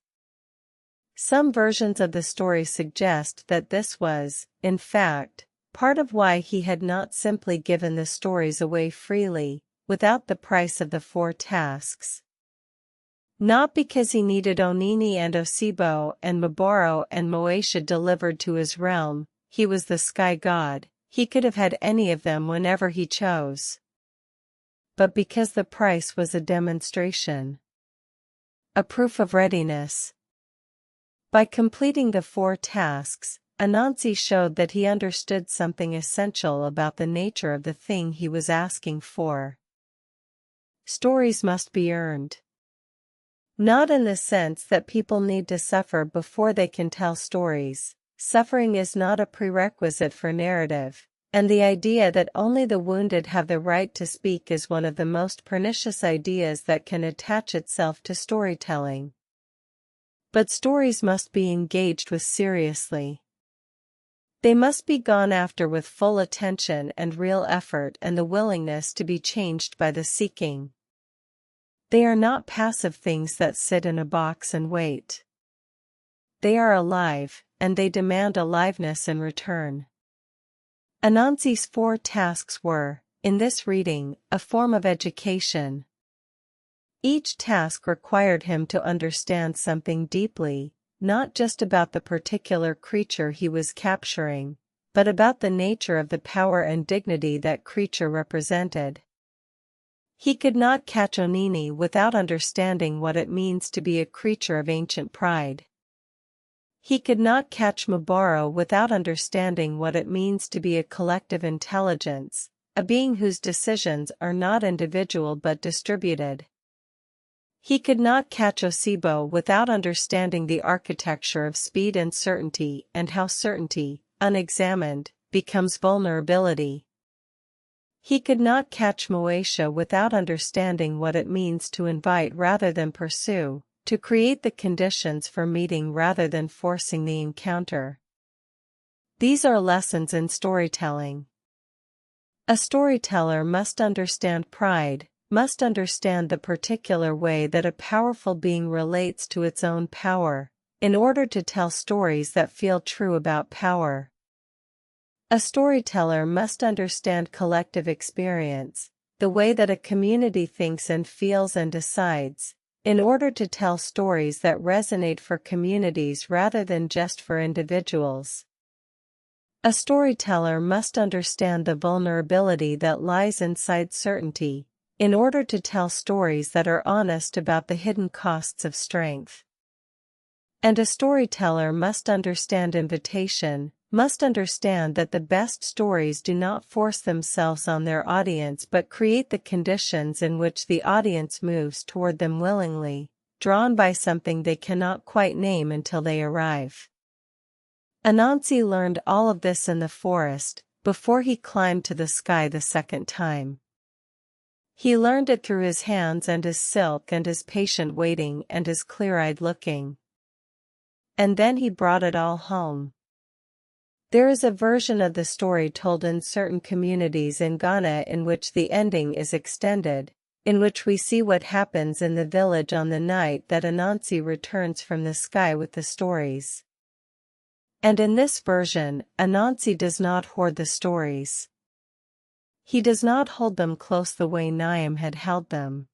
Some versions of the story suggest that this was, in fact, part of why he had not simply given the stories away freely, without the price of the 4 tasks. Not because he needed Onini and Osibo and Maboro and Moesha delivered to his realm, he was the sky god, he could have had any of them whenever he chose. But because the price was a demonstration. A proof of readiness. By completing the 4 tasks, Anansi showed that he understood something essential about the nature of the thing he was asking for. Stories must be earned. Not in the sense that people need to suffer before they can tell stories. Suffering is not a prerequisite for narrative, And the idea that only the wounded have the right to speak is one of the most pernicious ideas that can attach itself to storytelling. But stories must be engaged with seriously. They must be gone after with full attention and real effort and the willingness to be changed by the seeking. They are not passive things that sit in a box and wait. They are alive, and they demand aliveness in return. Anansi's 4 tasks were, in this reading, a form of education. Each task required him to understand something deeply, not just about the particular creature he was capturing, but about the nature of the power and dignity that creature represented. He could not catch Onini without understanding what it means to be a creature of ancient pride. He could not catch Mabaro without understanding what it means to be a collective intelligence, a being whose decisions are not individual but distributed. He could not catch Osibo without understanding the architecture of speed and certainty and how certainty, unexamined, becomes vulnerability. He could not catch Moesha without understanding what it means to invite rather than pursue, to create the conditions for meeting rather than forcing the encounter. These are lessons in storytelling. A storyteller must understand pride, must understand the particular way that a powerful being relates to its own power, in order to tell stories that feel true about power. A storyteller must understand collective experience, the way that a community thinks and feels and decides, in order to tell stories that resonate for communities rather than just for individuals. A storyteller must understand the vulnerability that lies inside certainty, in order to tell stories that are honest about the hidden costs of strength. And a storyteller must understand invitation, must understand that the best stories do not force themselves on their audience but create the conditions in which the audience moves toward them willingly, drawn by something they cannot quite name until they arrive. Anansi learned all of this in the forest, before he climbed to the sky the second time. He learned it through his hands and his silk and his patient waiting and his clear-eyed looking. And then he brought it all home. There is a version of the story told in certain communities in Ghana in which the ending is extended, in which we see what happens in the village on the night that Anansi returns from the sky with the stories. And in this version, Anansi does not hoard the stories. He does not hold them close the way Niam had held them.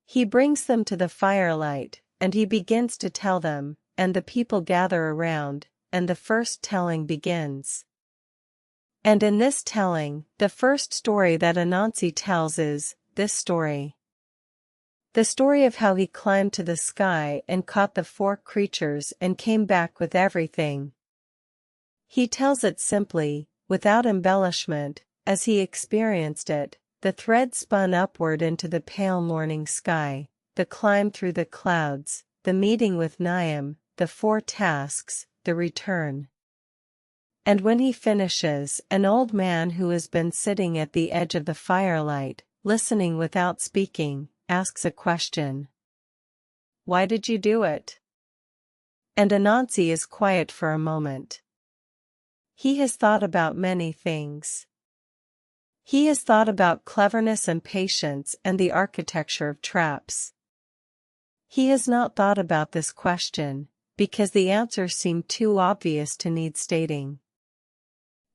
He brings them to the firelight, and he begins to tell them, and the people gather around, and the first telling begins. And in this telling, the first story that Anansi tells is this story. The story of how he climbed to the sky and caught the 4 creatures and came back with everything. He tells it simply, without embellishment, as he experienced it, the thread spun upward into the pale morning sky, the climb through the clouds, the meeting with Niam, the 4 tasks, the return. And when he finishes, an old man who has been sitting at the edge of the firelight, listening without speaking, asks a question. Why did you do it? And Anansi is quiet for a moment. He has thought about many things. He has thought about cleverness and patience and the architecture of traps. He has not thought about this question, because the answer seemed too obvious to need stating.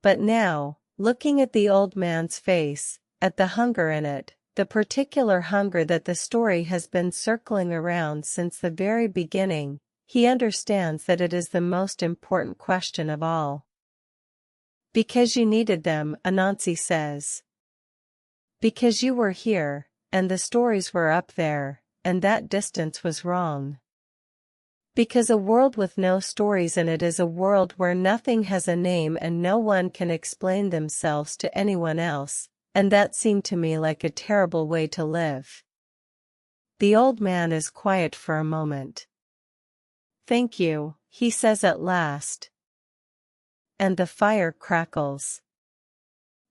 But now, looking at the old man's face, at the hunger in it, the particular hunger that the story has been circling around since the very beginning, he understands that it is the most important question of all. Because you needed them, Anansi says. Because you were here, and the stories were up there, and that distance was wrong. Because a world with no stories in it is a world where nothing has a name and no one can explain themselves to anyone else, and that seemed to me like a terrible way to live. The old man is quiet for a moment. Thank you, he says at last. And the fire crackles.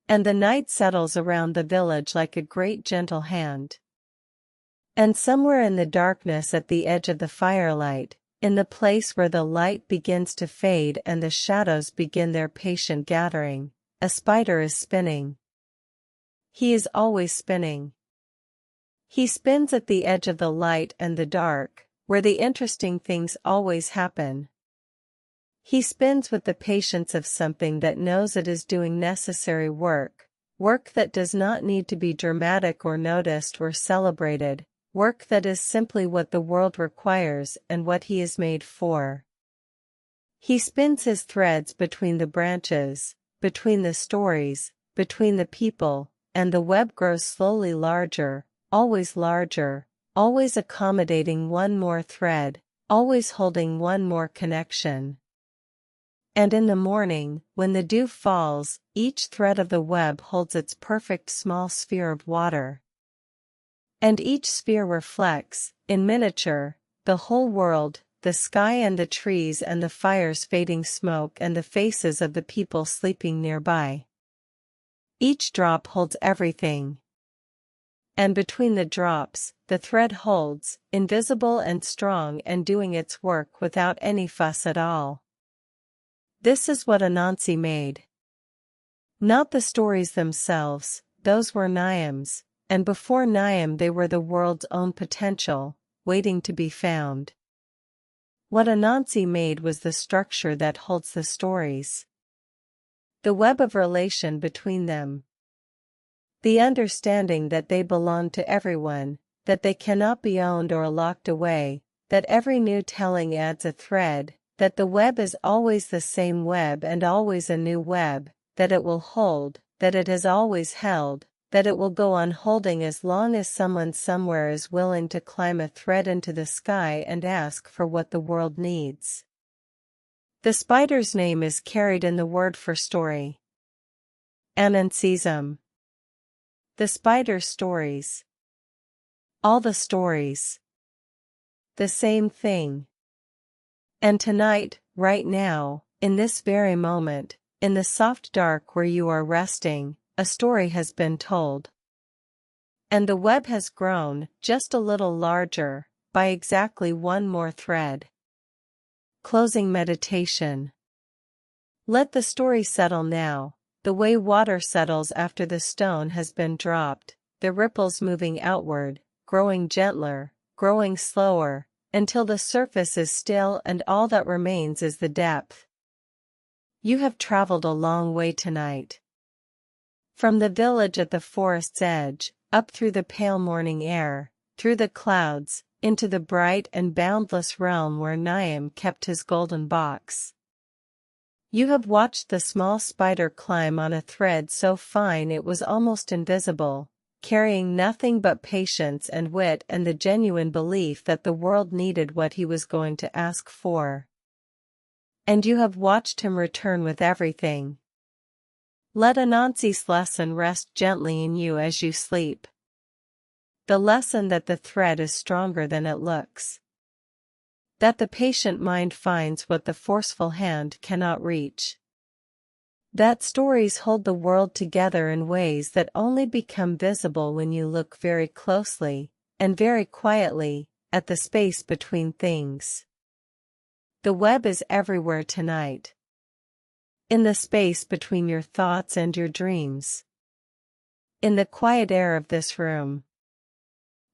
And the night settles around the village like a great gentle hand. And somewhere in the darkness at the edge of the firelight, in the place where the light begins to fade and the shadows begin their patient gathering, a spider is spinning. He is always spinning. He spins at the edge of the light and the dark, where the interesting things always happen. He spins with the patience of something that knows it is doing necessary work, work that does not need to be dramatic or noticed or celebrated, work that is simply what the world requires and what he is made for. He spins his threads between the branches, between the stories, between the people, and the web grows slowly larger, always accommodating one more thread, always holding one more connection. And in the morning, when the dew falls, each thread of the web holds its perfect small sphere of water. And each sphere reflects, in miniature, the whole world, the sky and the trees and the fire's fading smoke and the faces of the people sleeping nearby. Each drop holds everything. And between the drops, the thread holds, invisible and strong and doing its work without any fuss at all. This is what Anansi made. Not the stories themselves, those were Niam's, and before Niam they were the world's own potential, waiting to be found. What Anansi made was the structure that holds the stories. The web of relation between them. The understanding that they belong to everyone, that they cannot be owned or locked away, that every new telling adds a thread, that the web is always the same web and always a new web, that it will hold, that it has always held, that it will go on holding as long as someone somewhere is willing to climb a thread into the sky and ask for what the world needs. The spider's name is carried in the word for story. Anansi. The spider's stories. All the stories. The same thing. And tonight, right now, in this very moment, in the soft dark where you are resting, a story has been told. And the web has grown, just a little larger, by exactly one more thread. Closing meditation. Let the story settle now, the way water settles after the stone has been dropped, the ripples moving outward, growing gentler, growing slower, until the surface is still and all that remains is the depth. You have traveled a long way tonight. From the village at the forest's edge, up through the pale morning air, through the clouds, into the bright and boundless realm where Niam kept his golden box. You have watched the small spider climb on a thread so fine it was almost invisible, carrying nothing but patience and wit and the genuine belief that the world needed what he was going to ask for. And you have watched him return with everything. Let Anansi's lesson rest gently in you as you sleep. The lesson that the thread is stronger than it looks. That the patient mind finds what the forceful hand cannot reach. That stories hold the world together in ways that only become visible when you look very closely, and very quietly, at the space between things. The web is everywhere tonight. In the space between your thoughts and your dreams. In the quiet air of this room.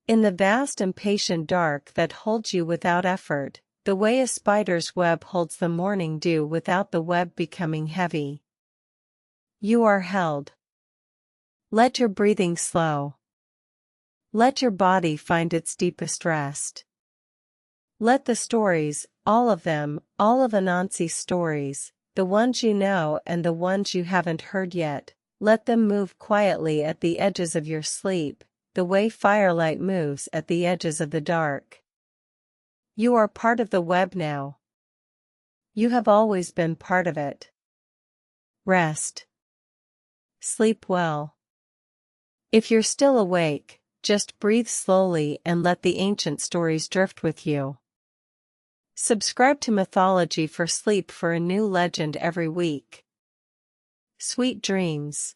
In the vast and patient dark that holds you without effort, the way a spider's web holds the morning dew without the web becoming heavy. You are held. Let your breathing slow. Let your body find its deepest rest. Let the stories, all of them, all of Anansi's stories, the ones you know and the ones you haven't heard yet, let them move quietly at the edges of your sleep, the way firelight moves at the edges of the dark. You are part of the web now. You have always been part of it. Rest. Sleep well. If you're still awake, just breathe slowly and let the ancient stories drift with you. Subscribe to Mythology for sleep for a new legend every week. Sweet dreams.